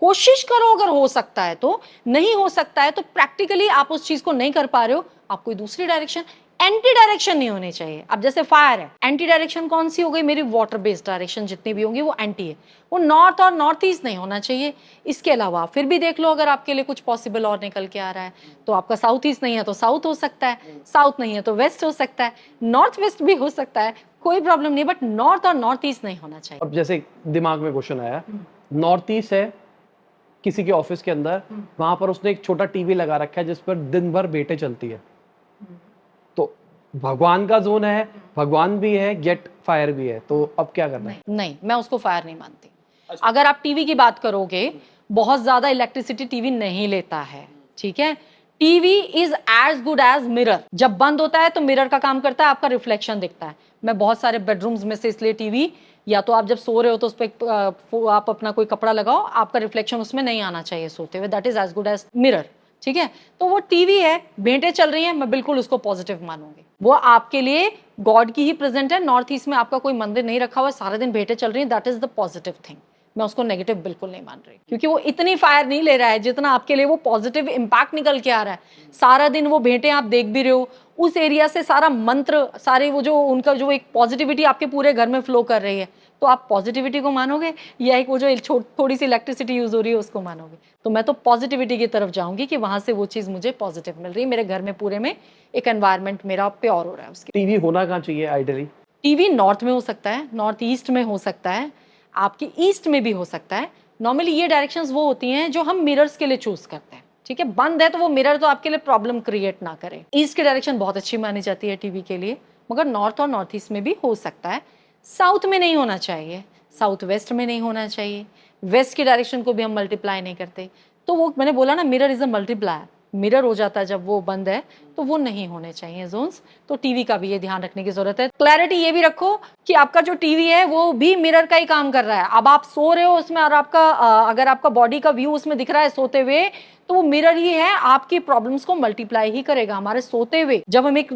कोशिश करो, अगर हो सकता है तो। नहीं हो सकता है तो प्रैक्टिकली आप उस चीज को नहीं कर पा रहे हो, आप कोई दूसरी डायरेक्शन, एंटी डायरेक्शन नहीं होनी चाहिए। अब जैसे फायर है, एंटी डायरेक्शन कौन सी हो गई? मेरी वाटर बेस्ड डायरेक्शन जितनी भी होंगी वो एंटी है, वो नॉर्थ और नॉर्थ ईस्ट नहीं होना चाहिए। इसके अलावा फिर भी देख लो, अगर आपके लिए कुछ पॉसिबल और निकल के आ रहा है तो आपका साउथ ईस्ट नहीं है तो साउथ हो सकता है, साउथ नहीं है तो वेस्ट हो सकता है, नॉर्थ वेस्ट भी हो सकता है, कोई प्रॉब्लम नहीं, बट नॉर्थ और नॉर्थ ईस्ट नहीं होना चाहिए। अब जैसे दिमाग में क्वेश्चन आया, नॉर्थ ईस्ट है किसी के ऑफिस के अंदर, वहां पर उसने एक छोटा टीवी लगा रखा है जिस पर दिन भर बेटे चलती है, तो भगवान का जोन है, भगवान भी है, गेट फायर भी है, तो अब क्या करना है? नहीं, मैं उसको फायर नहीं मानती। अगर आप टीवी की बात करोगे, बहुत ज्यादा इलेक्ट्रिसिटी टीवी नहीं लेता है, ठीक है। TV is as good as mirror. जब बंद होता है तो मिरर का काम करता है, आपका रिफ्लेक्शन दिखता है। मैं बहुत सारे बेडरूम्स में से इसलिए टीवी, या तो आप जब सो रहे हो तो उस पर आप अपना कोई कपड़ा लगाओ, आपका रिफ्लेक्शन उसमें नहीं आना चाहिए सोते हुए, that is as good as mirror. ठीक है। तो वो टीवी है, भेंटें चल रही हैं, मैं बिल्कुल उसको पॉजिटिव मानूंगी। वो आपके लिए गॉड की ही प्रेजेंट है। नॉर्थ ईस्ट में आपका कोई मंदिर नहीं रखा हुआ, सारा दिन भेंटें चल रही हैं, that is the positive thing. मैं उसको नेगेटिव बिल्कुल नहीं मान रही, क्योंकि वो इतनी फायर नहीं ले रहा है जितना आपके लिए वो पॉजिटिव इम्पैक्ट निकल के आ रहा है। सारा दिन वो भेंटें आप देख भी रहे हो, उस एरिया से सारा मंत्र, सारे वो जो उनका जो एक पॉजिटिविटी आपके पूरे घर में फ्लो कर रही है, तो आप पॉजिटिविटी को मानोगे या एक वो जो थोड़ी सी इलेक्ट्रिसिटी यूज हो रही है उसको मानोगे? तो मैं तो पॉजिटिविटी की तरफ जाऊंगी कि वहां से वो चीज मुझे पॉजिटिव मिल रही है, मेरे घर में पूरे में एक एनवायरनमेंट मेरा प्योर हो रहा है उसके। टीवी होना कहाँ चाहिए आइडियली? टीवी नॉर्थ में हो सकता है, नॉर्थ ईस्ट में हो सकता है, आपके ईस्ट में भी हो सकता है। नॉर्मली ये डायरेक्शंस वो होती हैं जो हम मिरर्स के लिए चूज करते हैं, ठीक है। बंद है तो वो मिरर तो आपके लिए प्रॉब्लम क्रिएट ना करे। ईस्ट की डायरेक्शन बहुत अच्छी मानी जाती है टीवी के लिए, मगर नॉर्थ और नॉर्थ ईस्ट में भी हो सकता है। साउथ में नहीं होना चाहिए, साउथ वेस्ट में नहीं होना चाहिए, वेस्ट की डायरेक्शन को भी हम मल्टीप्लाई नहीं करते। तो वो मैंने बोला ना, mirror is a multiplier, mirror हो जाता है जब वो बंद है, तो वो नहीं होने चाहिए जोन्स। तो टीवी का भी ये ध्यान रखने की जरूरत है। क्लैरिटी ये भी रखो कि आपका जो टीवी है वो भी मिरर का ही काम कर रहा है। अब आप सो रहे हो उसमें और आपका अगर आपका बॉडी का व्यू उसमें दिख रहा है सोते हुए, तो वो मिरर ही है, आपकी प्रॉब्लम्स को मल्टीप्लाई ही करेगा हमारे सोते हुए। जब हम एक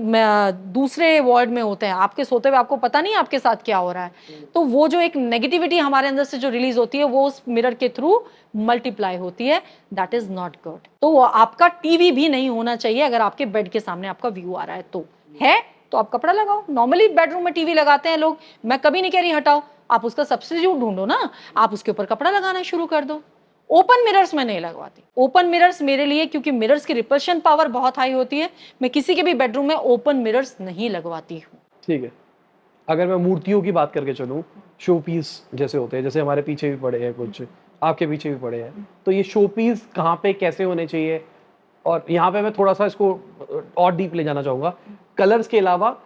दूसरे वर्ल्ड में होते हैं, आपके सोते हुए आपको पता नहीं आपके साथ क्या हो रहा है, तो वो जो एक नेगेटिविटी हमारे अंदर से जो रिलीज होती है वो उस मिरर के थ्रू मल्टीप्लाई होती है, दैट इज नॉट गुड। तो वो आपका टीवी भी नहीं होना चाहिए अगर आपके बेड के सामने आपका व्यू आ रहा है। तो आप कपड़ा लगाओ। नॉर्मली बेडरूम में टीवी लगाते हैं लोग, मैं कभी नहीं कह रही हटाओ, आप उसका सब्स्टिट्यूट ढूंढो ना, आप उसके ऊपर कपड़ा लगाना शुरू कर दो। ओपन मिरर्स में नहीं लगवाती। ओपन मिरर्स मेरे लिए, क्योंकि मिरर्स की रिपल्शन पावर बहुत हाई होती है, मैं किसी के भी बेडरूम में ओपन मिरर्स नहीं लगवाती हूँ। ठीक है। अगर मैं मूर्तियों की बात करके चलूँ, शो पीस जैसे होते हैं, जैसे हमारे पीछे भी पड़े हैं कुछ, आपके पीछे भी पड़े हैं, तो ये शो पीस कहाँ पे कैसे होने चाहिए? और यहाँ पे मैं थोड़ा सा इसको और डीप ले जाना चाहूँगा। कलर्स के अलावा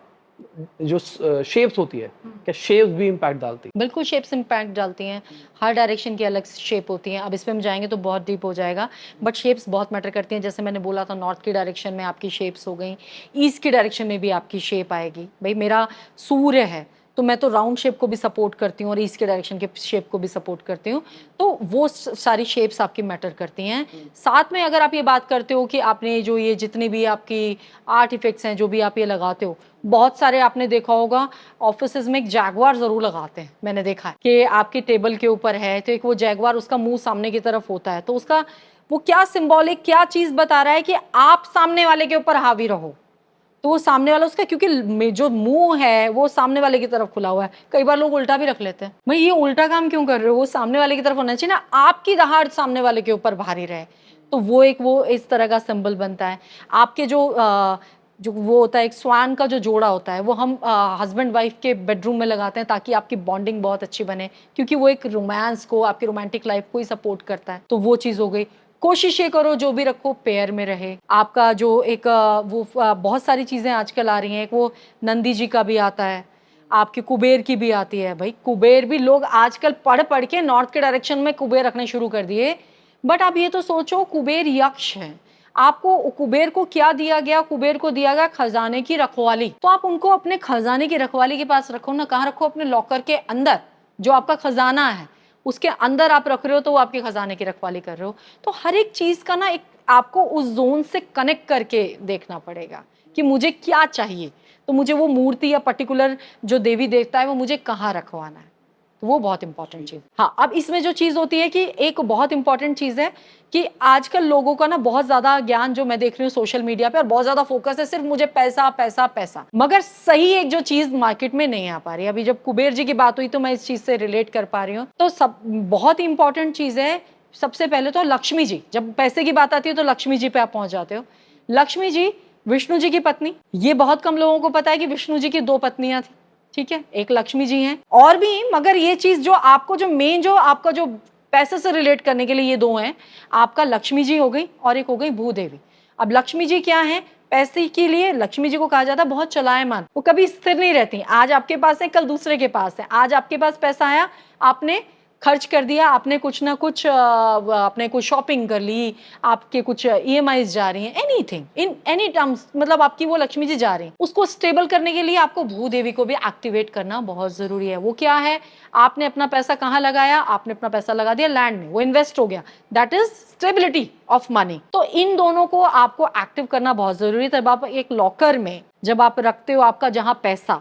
जो शेप्स होती है, क्या शेप्स भी इम्पैक्ट डालती है? बिल्कुल शेप्स इम्पैक्ट डालती हैं, हर डायरेक्शन की अलग शेप होती हैं। अब इसमें हम जाएंगे तो बहुत डीप हो जाएगा, बट शेप्स बहुत मैटर करती हैं। जैसे मैंने बोला था, नॉर्थ की डायरेक्शन में आपकी शेप्स हो गई, ईस्ट की डायरेक्शन में भी आपकी शेप आएगी। भाई मेरा सूर्य है तो मैं तो राउंड शेप को भी सपोर्ट करती हूँ और ईस्ट के डायरेक्शन के शेप को भी सपोर्ट करती हूँ। तो वो सारी शेप्स आपकी मैटर करती हैं। साथ में अगर आप ये बात करते हो कि आपने जो ये जितने भी आपकी आर्ट इफेक्ट्स हैं, जो भी आप ये लगाते हो, बहुत सारे आपने देखा होगा ऑफिसेज में एक जैगवार जरूर लगाते हैं। मैंने देखा है कि आपकी टेबल के ऊपर है तो एक वो जैगवार, उसका मुंह सामने की तरफ होता है, तो उसका वो क्या सिंबॉलिक, क्या चीज बता रहा है कि आप सामने वाले के ऊपर हावी रहो। तो वो सामने वाला उसका, क्योंकि जो मुंह है वो सामने वाले की तरफ खुला हुआ है, कई बार लोग उल्टा भी रख लेते हैं। भाई ये उल्टा काम क्यों कर रहे हो? वो सामने वाले की तरफ होना चाहिए ना, आपकी दहाड़ सामने वाले के ऊपर भारी रहे। तो वो इस तरह का सिंबल बनता है। आपके जो वो होता है, एक स्वान का जो जोड़ा होता है, वो हम हस्बैंड वाइफ के बेडरूम में लगाते हैं ताकि आपकी बॉन्डिंग बहुत अच्छी बने, क्योंकि वो एक रोमांस को, आपकी रोमांटिक लाइफ को ही सपोर्ट करता है। तो वो चीज़ हो गई। कोशिश ये करो जो भी रखो पेयर में रहे। आपका जो एक बहुत सारी चीज़ें आजकल आ रही हैं, एक वो नंदी जी का भी आता है, आपकी कुबेर की भी आती है। भाई कुबेर भी लोग आजकल पढ़ पढ़ के नॉर्थ के डायरेक्शन में कुबेर रखने शुरू कर दिए, बट आप ये तो सोचो कुबेर यक्ष है। आपको कुबेर को क्या दिया गया? कुबेर को दिया गया खजाने की रखवाली। तो आप उनको अपने खजाने की रखवाली के पास रखो ना। कहाँ रखो? अपने लॉकर के अंदर, जो आपका खजाना है उसके अंदर आप रख रहे हो, तो वो आपके खजाने की रखवाली कर रहे हो। तो हर एक चीज का ना एक आपको उस जोन से कनेक्ट करके देखना पड़ेगा कि मुझे क्या चाहिए, तो मुझे वो मूर्ति या पर्टिकुलर जो देवी देवता है वो मुझे कहाँ रखवाना है। तो वो बहुत इंपॉर्टेंट चीज। हाँ, अब इसमें जो चीज होती है कि एक बहुत इंपॉर्टेंट चीज है कि आजकल लोगों का ना बहुत ज्यादा ज्ञान जो मैं देख रही हूँ सोशल मीडिया पे, और बहुत ज्यादा फोकस है सिर्फ मुझे पैसा पैसा पैसा, मगर सही एक जो चीज मार्केट में नहीं आ पा रही। अभी जब कुबेर जी की बात हुई तो मैं इस चीज से रिलेट कर पा रही हूँ। तो सब बहुत ही इंपॉर्टेंट चीज है। सबसे पहले तो लक्ष्मी जी, जब पैसे की बात आती है तो लक्ष्मी जी पे आप पहुंच जाते हो। लक्ष्मी जी विष्णु जी की पत्नी, ये बहुत कम लोगों को पता है कि विष्णु जी की 2 पत्नियां थी, ठीक है, एक लक्ष्मी जी हैं और भी, मगर ये चीज जो आपको जो मेन जो आपका जो पैसे से रिलेट करने के लिए ये 2 हैं, आपका लक्ष्मी जी हो गई और एक हो गई भूदेवी। अब लक्ष्मी जी क्या है? पैसे के लिए लक्ष्मी जी को कहा जाता है बहुत चलायमान, वो कभी स्थिर नहीं रहती। आज आपके पास है, कल दूसरे के पास है। आज आपके पास पैसा आया, आपने खर्च कर दिया आपने, कुछ ना कुछ आपने कुछ शॉपिंग कर ली, आपके कुछ ईएमआईज जा रही हैं, एनीथिंग इन एनी टर्म्स, मतलब आपकी वो लक्ष्मी जी जा रही हैं, उसको स्टेबल करने के लिए आपको भूदेवी को भी एक्टिवेट करना बहुत जरूरी है। वो क्या है, आपने अपना पैसा कहाँ लगाया, आपने अपना पैसा लगा दिया लैंड में, वो इन्वेस्ट हो गया, that is stability of money. तो इन दोनों को आपको एक्टिव करना बहुत जरूरी है। तब आप एक लॉकर में जब आप रखते हो आपका जहां पैसा,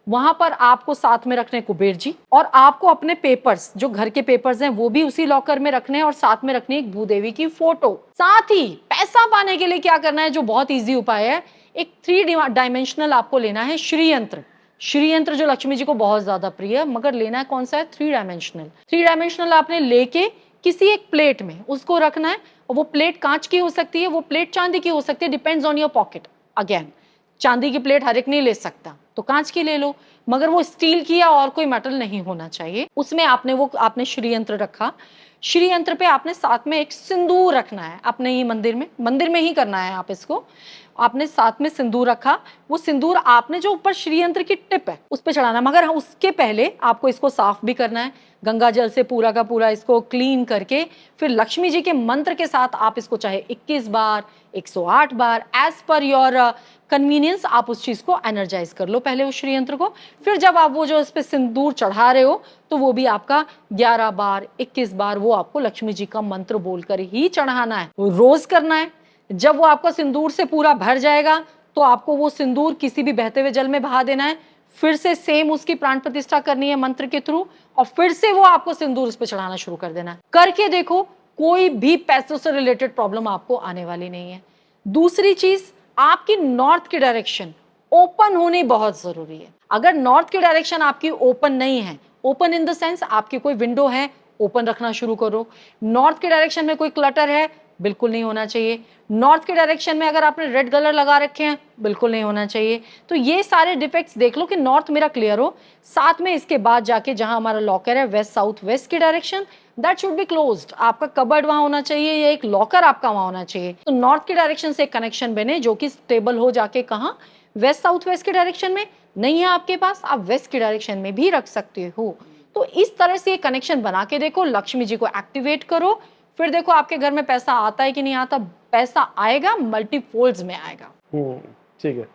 वहां पर आपको साथ में रखने कुबेर जी, और आपको अपने पेपर्स, जो घर के पेपर्स हैं, वो भी उसी लॉकर में रखने हैं, और साथ में रखनी एक भूदेवी की फोटो। साथ ही पैसा पाने के लिए क्या करना है, जो बहुत इजी उपाय है, एक 3 डायमेंशनल आपको लेना है श्री यंत्र। श्री यंत्र जो लक्ष्मी जी को बहुत ज्यादा प्रिय है, मगर लेना है कौन सा है, 3 डायमेंशनल। 3 डायमेंशनल आपने लेके किसी एक प्लेट में उसको रखना है, और वो प्लेट कांच की हो सकती है, वो प्लेट चांदी की हो सकती है, depends on your pocket. Again चांदी की प्लेट हर एक नहीं ले सकता, तो कांच की ले लो, मगर वो स्टील की या और कोई मेटल नहीं होना चाहिए। उसमें आपने श्री यंत्र रखा। श्री यंत्र पे आपने साथ में एक सिंदूर रखना है, अपने ही मंदिर में ही करना है आप इसको। आपने साथ में सिंदूर रखा, वो सिंदूर आपने जो ऊपर श्री यंत्र की टिप है उस पे चढ़ाना, मगर उसके पहले आपको इसको साफ भी करना है गंगा जल से, पूरा का पूरा इसको क्लीन करके, फिर लक्ष्मी जी के मंत्र के साथ आप इसको चाहे 21 बार, 108 बार, एज पर योर कन्वीनियंस आप उस चीज को एनर्जाइज कर लो पहले उस श्री यंत्र को। फिर जब आप वो जो इस पे सिंदूर चढ़ा रहे हो, तो वो भी आपका 11 बार, 21 बार वो आपको लक्ष्मी जी का मंत्र बोलकर ही चढ़ाना है, रोज करना है। जब वो आपका सिंदूर से पूरा भर जाएगा, तो आपको वो सिंदूर किसी भी बहते हुए जल में बहा देना है, फिर से सेम उसकी प्राण प्रतिष्ठा करनी है मंत्र के थ्रू, और फिर से वो आपको सिंदूर उस पर चढ़ाना शुरू कर देना है। करके देखो, कोई भी पैसों से रिलेटेड प्रॉब्लम आपको आने वाली नहीं है। दूसरी चीज, आपकी नॉर्थ की डायरेक्शन ओपन होनी बहुत जरूरी है। अगर नॉर्थ की डायरेक्शन आपकी ओपन नहीं है, ओपन इन द सेंस आपकी कोई विंडो है, ओपन रखना शुरू करो। नॉर्थ के डायरेक्शन में कोई क्लटर है, बिल्कुल नहीं होना चाहिए। नॉर्थ के डायरेक्शन में अगर आपने रेड कलर लगा रखे हैं, बिल्कुल नहीं होना चाहिए। तो ये सारे डिफेक्ट्स देख लो कि नॉर्थ मेरा क्लियर हो। साथ में इसके बाद जाके जहां हमारा लॉकर है वेस्ट साउथ वेस्ट की direction, that should be closed. आपका कबर्ड वहां होना चाहिए या एक लॉकर आपका वहां होना चाहिए। तो नॉर्थ के डायरेक्शन से कनेक्शन बने जो कि स्टेबल हो, जाके कहाँ, वेस्ट साउथ वेस्ट के डायरेक्शन में। नहीं है आपके पास, आप वेस्ट की डायरेक्शन में भी रख सकते हो। तो इस तरह से कनेक्शन बना के देखो, लक्ष्मी जी को एक्टिवेट करो, फिर देखो आपके घर में पैसा आता है कि नहीं आता। पैसा आएगा, मल्टीफोल्ड्स में आएगा। ठीक है।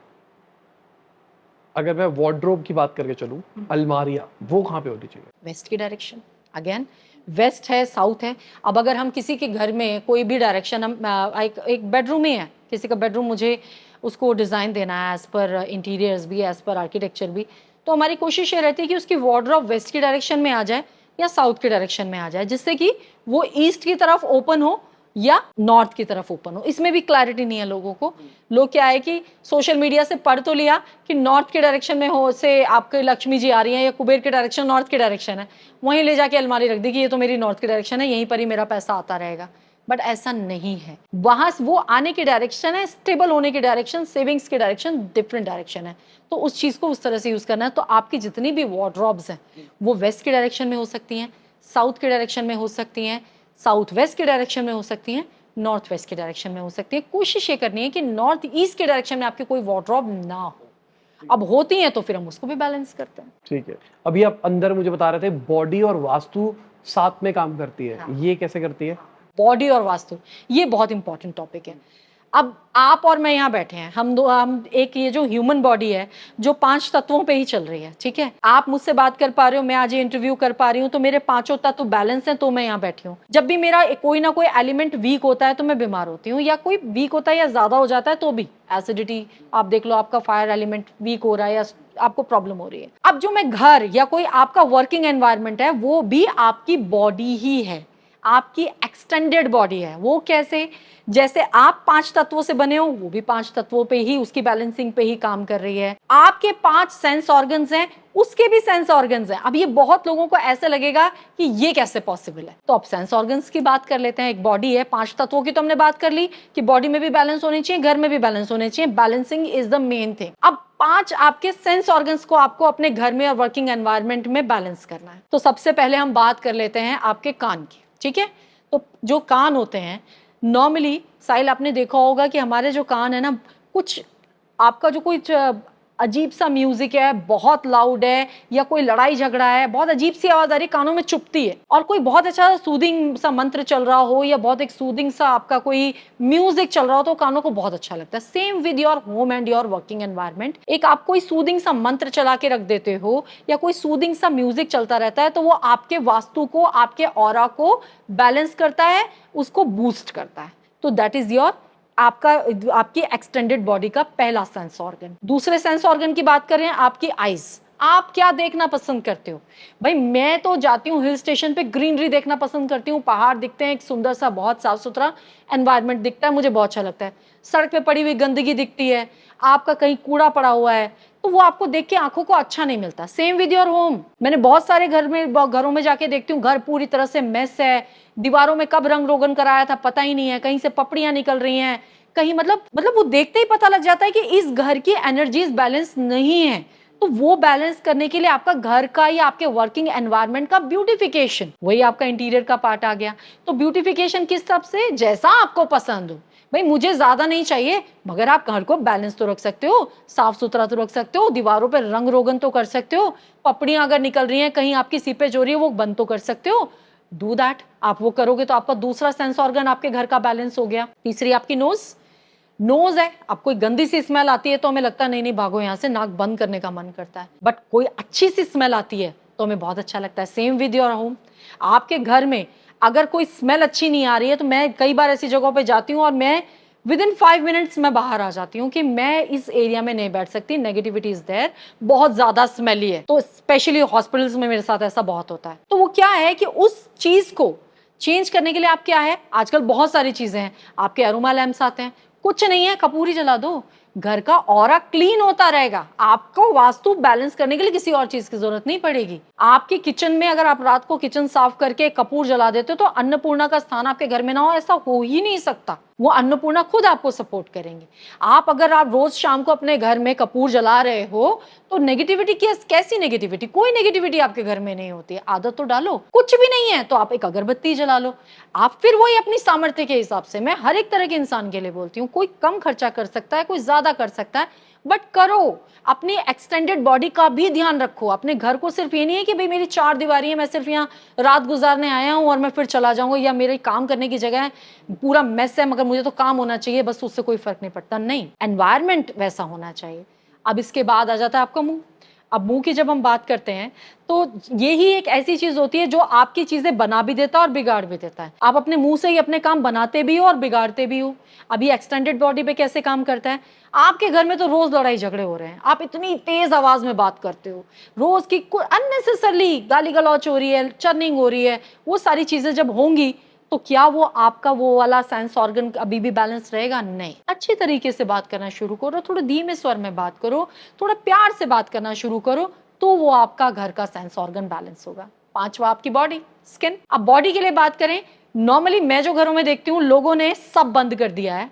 अगर मैं वार्डरोब की बात करके चलूं, अलमारियां वो कहाँ पे होनी चाहिए? वेस्ट की डायरेक्शन। अगेन वेस्ट है, साउथ है। अब अगर हम किसी के घर में कोई भी डायरेक्शन, हम एक बेडरूम ही है, किसी का बेडरूम मुझे उसको डिज़ाइन देना है एज पर इंटीरियर्स भी, एज पर आर्किटेक्चर भी, तो हमारी कोशिश ये रहती है कि उसकी वार्डरोब वेस्ट की डायरेक्शन में आ जाए या साउथ की डायरेक्शन में आ जाए, जिससे कि वो ईस्ट की तरफ ओपन हो या नॉर्थ की तरफ ओपन हो। इसमें भी क्लैरिटी नहीं है लोगों को। लोग क्या है कि सोशल मीडिया से पढ़ तो लिया कि नॉर्थ के डायरेक्शन में हो से आपके लक्ष्मी जी आ रही हैं, या कुबेर के डायरेक्शन नॉर्थ के डायरेक्शन है, वहीं ले जाके अलमारी रख दी कि ये तो मेरी नॉर्थ की डायरेक्शन है, यहीं पर ही मेरा पैसा आता रहेगा। बट ऐसा नहीं है। वहां वो आने की डायरेक्शन है, स्टेबल होने की डायरेक्शन, सेविंग्स की डायरेक्शन डिफरेंट डायरेक्शन है। तो उस चीज को उस तरह से यूज करना है। तो आपकी जितनी भी वार्डरोब्स हैं वो वेस्ट की डायरेक्शन में हो सकती हैं, साउथ के डायरेक्शन में हो सकती हैं, साउथ वेस्ट के डायरेक्शन में हो सकती हैं, नॉर्थ वेस्ट के डायरेक्शन में हो सकती है। कोशिश ये करनी है कि नॉर्थ ईस्ट के डायरेक्शन में आपकी कोई वार्डरोब ना हो। अब होती हैं तो फिर हम उसको भी बैलेंस करते हैं। ठीक है। अभी आप अंदर मुझे बता रहे थे बॉडी और वास्तु साथ में काम करती है। हाँ। ये कैसे करती है? बॉडी और वास्तु, ये बहुत इंपॉर्टेंट टॉपिक है। अब आप और मैं यहाँ बैठे हैं, हम एक, ये जो ह्यूमन बॉडी है जो 5 तत्वों पे ही चल रही है, ठीक है। आप मुझसे बात कर पा रहे हो, मैं आज ये इंटरव्यू कर पा रही हूँ, तो मेरे 5 तत्व बैलेंस हैं, तो मैं यहाँ बैठी हूँ। जब भी मेरा कोई ना कोई एलिमेंट वीक होता है तो मैं बीमार होती हूँ, या कोई वीक होता है या ज्यादा हो जाता है तो भी एसिडिटी, आप देख लो आपका फायर एलिमेंट वीक हो रहा है या आपको प्रॉब्लम हो रही है। अब जो मैं घर या कोई आपका वर्किंग एनवायरनमेंट है, वो भी आपकी बॉडी ही है, आपकी एक्सटेंडेड बॉडी है। वो कैसे? जैसे आप 5 तत्वों से बने हो, वो भी 5 तत्वों पे ही, उसकी बैलेंसिंग पे ही काम कर रही है। आपके 5 सेंस ऑर्गन्स हैं, उसके भी सेंस ऑर्गन्स हैं। अब ये बहुत लोगों को ऐसे लगेगा कि ये कैसे पॉसिबल है, तो अब सेंस ऑर्गन्स की बात कर लेते हैं। एक बॉडी है, 5 तत्वों की तो हमने बात कर ली कि बॉडी में भी बैलेंस होनी चाहिए, घर में भी बैलेंस होने चाहिए। Balancing is the main thing. अब 5 आपके सेंस ऑर्गन्स को आपको अपने घर में और वर्किंग एनवायरनमेंट में बैलेंस करना है। तो सबसे पहले हम बात कर लेते हैं आपके कान की, ठीक है। तो जो कान होते हैं, नॉर्मली साहिल आपने देखा होगा कि हमारे जो कान है ना, कुछ आपका जो कोई अजीब सा म्यूजिक है, बहुत लाउड है, या कोई लड़ाई झगड़ा है, बहुत अजीब सी आवाज आ रही है, कानों में चुभती है, और कोई बहुत अच्छा सूदिंग सा मंत्र चल रहा हो या बहुत एक सूदिंग सा आपका कोई म्यूजिक चल रहा हो तो कानों को बहुत अच्छा लगता है। Same with your home and your working environment. एक आप कोई सूदिंग सा मंत्र चला के रख देते हो या कोई सूदिंग सा म्यूजिक चलता रहता है तो वो आपके वास्तु को, आपके ऑरा को बैलेंस करता है, उसको बूस्ट करता है। तो दैट इज योर आपकी एक्सटेंडेड बॉडी का पहला सेंस ऑर्गन। दूसरे सेंस ऑर्गन की बात करें, आपकी आईज। आप क्या देखना पसंद करते हो? भाई मैं तो जाती हूँ हिल स्टेशन पे, ग्रीनरी देखना पसंद करती हूँ, पहाड़ दिखते हैं, एक सुंदर सा बहुत साफ सुथरा एनवायरनमेंट दिखता है, मुझे बहुत अच्छा लगता है। सड़क पे पड़ी हुई गंदगी दिखती है, आपका कहीं कूड़ा पड़ा हुआ है, तो वो आपको देख के आंखों को अच्छा नहीं मिलता। Same with your home. मैंने बहुत सारे घरों में जाके देखती हूँ, घर पूरी तरह से मेस है, दीवारों में कब रंग रोगन कराया था पता ही नहीं है, कहीं से पपड़ियां निकल रही हैं, कहीं मतलब वो देखते ही पता लग जाता है कि इस घर की एनर्जीज बैलेंस नहीं है। तो वो बैलेंस करने के लिए आपका घर का या आपके वर्किंग एनवायरनमेंट का ब्यूटिफिकेशन, वही आपका इंटीरियर का पार्ट आ गया। तो ब्यूटिफिकेशन किस तरफ से? जैसा आपको पसंद हो। भाई मुझे ज्यादा नहीं चाहिए, मगर आप घर को बैलेंस तो रख सकते हो, साफ सुथरा तो रख सकते हो, दीवारों पर रंग रोगन तो कर सकते हो, पपड़ियां अगर निकल रही हैं, कहीं आपकी सीपेज हो रही है, वो बंद तो कर सकते हो। Do that. आप वो करोगे तो आपका दूसरा सेंस ऑर्गन आपके घर का बैलेंस हो गया। तीसरी आपकी नोज। नोज है, अब कोई गंदी सी स्मेल आती है तो हमें लगता है नहीं नहीं भागो यहाँ से, नाक बंद करने का मन करता है। बट कोई अच्छी सी स्मेल आती है तो हमें बहुत अच्छा लगता है। Same with your home. आपके घर में अगर कोई स्मेल अच्छी नहीं आ रही है तो मैं कई बार ऐसी जगहों पे जाती हूँ और मैं विद इन 5 मिनट्स मैं बाहर आ जाती हूँ कि मैं इस एरिया में नहीं बैठ सकती, नेगेटिविटी इज देयर, बहुत ज्यादा स्मेली है। तो स्पेशली हॉस्पिटल्स में मेरे साथ ऐसा बहुत होता है। तो वो क्या है कि उस चीज को चेंज करने के लिए आप क्या है, आजकल बहुत सारी चीजें हैं, आपके अरोमा लैम्प्स आते हैं, कुछ नहीं है, कपूरी जला दो, घर का ऑरा क्लीन होता रहेगा। आपको वास्तु बैलेंस करने के लिए किसी और चीज की जरूरत नहीं पड़ेगी। आपके किचन में अगर आप रात को किचन साफ करके कपूर जला देते हो तो अन्नपूर्णा का स्थान आपके घर में ना हो, ऐसा हो ही नहीं सकता। वो अन्नपूर्णा खुद आपको सपोर्ट करेंगे। अगर आप रोज शाम को अपने घर में कपूर जला रहे हो तो नेगेटिविटी कैसी नेगेटिविटी? कोई नेगेटिविटी आपके घर में नहीं होती है। आदत तो डालो, कुछ भी नहीं है तो आप एक अगरबत्ती जला लो। आप फिर वही अपनी सामर्थ्य के हिसाब से, मैं हर एक तरह के इंसान के लिए बोलती हूँ, कोई कम खर्चा कर सकता है, कोई ज्यादा कर सकता है, बट करो। अपनी एक्सटेंडेड बॉडी का भी ध्यान रखो। अपने घर को सिर्फ ये नहीं है कि भाई मेरी 4 दीवारी है, मैं सिर्फ यहाँ रात गुजारने आया हूँ और मैं फिर चला जाऊंगा, या मेरे काम करने की जगह है, पूरा मेस है मगर मुझे तो काम होना चाहिए, बस उससे कोई फर्क नहीं पड़ता। नहीं, एनवायरनमेंट वैसा होना चाहिए। अब इसके बाद आ जाता है आपका मुंह। अब मुंह की जब हम बात करते हैं तो यही एक ऐसी चीज होती है जो आपकी चीजें बना भी देता है और बिगाड़ भी देता है। आप अपने मुंह से ही अपने काम बनाते भी हो और बिगाड़ते भी हो। अभी एक्सटेंडेड बॉडी पे कैसे काम करता है? आपके घर में तो रोज लड़ाई झगड़े हो रहे हैं, आप इतनी तेज आवाज में बात करते हो, रोज की अननेसेसरली गाली गलौच हो रही है, चर्निंग हो रही है, वो सारी चीजें जब होंगी तो क्या वो आपका वो वाला सेंस ऑर्गन अभी भी बैलेंस रहेगा? नहीं। अच्छे तरीके से बात करना शुरू करो, थोड़ा धीमे स्वर में बात करो, थोड़ा प्यार से बात करना शुरू करो, तो वो आपका घर का सेंस ऑर्गन बैलेंस होगा। पांचवा आपकी बॉडी, स्किन। अब बॉडी के लिए बात करें, नॉर्मली मैं जो घरों में देखती हूँ लोगों ने सब बंद कर दिया है।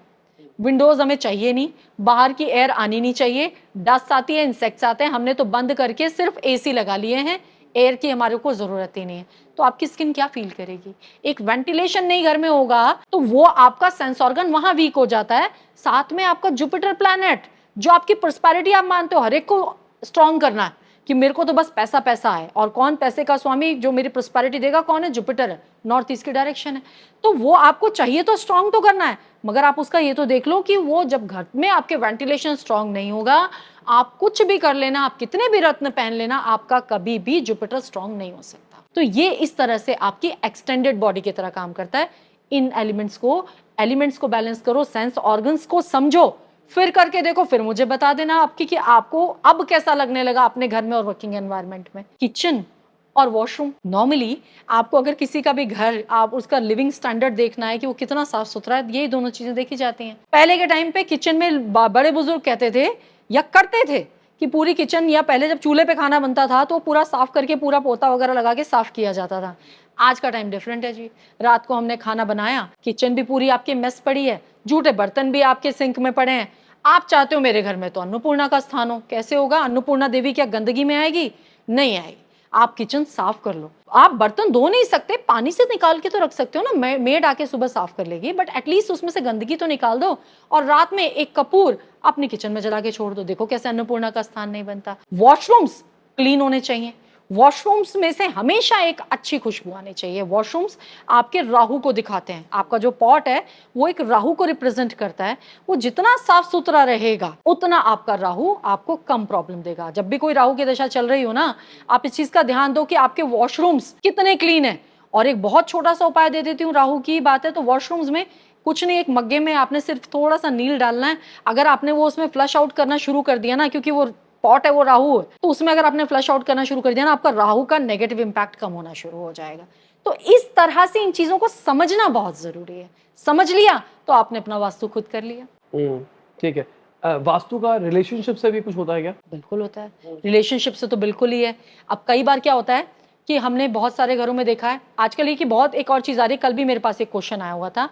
विंडोज हमें चाहिए नहीं, बाहर की एयर आनी नहीं चाहिए, डस्ट आती है, इंसेक्ट्स आते हैं, हमने तो बंद करके सिर्फ एसी लगा लिए हैं, एयर की हमारे को जरूरत ही नहीं है। तो आपकी स्किन क्या फील करेगी? एक वेंटिलेशन नहीं घर में होगा तो वो आपका सेंस ऑर्गन वहां वीक हो जाता है। साथ में आपका जुपिटर प्लैनेट, जो आपकी प्रॉस्पेरिटी आप मानते हो हर एक को स्ट्रॉन्ग करना है कि मेरे को तो बस पैसा पैसा है, और कौन पैसे का स्वामी जो मेरी प्रॉस्पेरिटी देगा? कौन है? जुपिटर है, नॉर्थ ईस्ट की डायरेक्शन है। तो वो आपको चाहिए तो स्ट्रॉन्ग तो करना है, मगर आप उसका ये तो देख लो कि वो जब घर में आपके वेंटिलेशन स्ट्रॉन्ग नहीं होगा, आप कुछ भी कर लेना, आप कितने भी रत्न पहन लेना, आपका कभी भी जुपिटर स्ट्रॉन्ग नहीं हो सकता। तो ये इस तरह से आपकी एक्सटेंडेड बॉडी की तरह काम करता है। इन एलिमेंट्स को बैलेंस करो, सेंस ऑर्गन्स को समझो, फिर करके देखो, फिर मुझे बता देना आपकी कि आपको अब कैसा लगने लगा अपने घर में और वर्किंग एनवायरनमेंट में। किचन और वॉशरूम, नॉर्मली आपको अगर किसी का भी घर, आप उसका लिविंग स्टैंडर्ड देखना है कि वो कितना साफ सुथरा है, यही दोनों चीजें देखी जाती हैं। पहले के टाइम पे किचन में बड़े बुजुर्ग कहते थे या करते थे कि पूरी किचन, या पहले जब चूल्हे पे खाना बनता था तो पूरा साफ करके पूरा पोता वगैरह लगा के साफ किया जाता था। आज का टाइम डिफरेंट है जी। रात को हमने खाना बनाया, किचन भी पूरी आपकी मेस पड़ी है, जूठे बर्तन भी आपके सिंक में पड़े हैं। आप चाहते हो मेरे घर में तो अन्नपूर्णा का स्थान हो, कैसे होगा? अन्नपूर्णा देवी क्या गंदगी में आएगी? नहीं आएगी। आप किचन साफ कर लो। आप बर्तन धो नहीं सकते, पानी से निकाल के तो रख सकते हो ना, मेड आके सुबह साफ कर लेगी, बट एटलीस्ट उसमें से गंदगी तो निकाल दो। और रात में एक कपूर अपनी किचन में जला के छोड़ दो, देखो कैसे अन्नपूर्णा का स्थान नहीं बनता। वॉशरूम्स क्लीन होने चाहिए, वॉशरूम्स में से हमेशा एक अच्छी खुशबू आनी चाहिए। वॉशरूम्स आपके राहु को दिखाते हैं, आपका जो पॉट है वो एक राहु को रिप्रेजेंट करता है। वो जितना साफ सुथरा रहेगा उतना आपका राहु आपको कम प्रॉब्लम देगा। जब भी कोई राहु की दशा चल रही हो ना, आप इस चीज का ध्यान दो कि आपके वॉशरूम्स कितने क्लीन है। और एक बहुत छोटा सा उपाय दे देती हूँ, राहु की बात है तो वॉशरूम्स में कुछ नहीं, एक मग्गे में आपने सिर्फ थोड़ा सा नील डालना है। अगर आपने वो उसमें फ्लश आउट करना शुरू कर दिया ना, क्योंकि वो पॉट है वो राहु है, तो उसमें अगर आपने फ्लश आउट करना शुरू कर दिया ना, आपका राहु का नेगेटिव इंपैक्ट कम होना शुरू हो जाएगा। तो इस तरह से इन चीजों को समझना बहुत जरूरी है। समझ लिया तो आपने अपना वास्तु खुद कर लिया। ठीक है। वास्तु का रिलेशनशिप से भी कुछ होता है क्या? बिल्कुल होता है, रिलेशनशिप से तो बिल्कुल ही है। अब कई बार क्या होता है कि हमने बहुत सारे घरों में देखा है आजकल ये कि बहुत एक और चीज आ रही है। कल भी मेरे पास एक क्वेश्चन आया हुआ था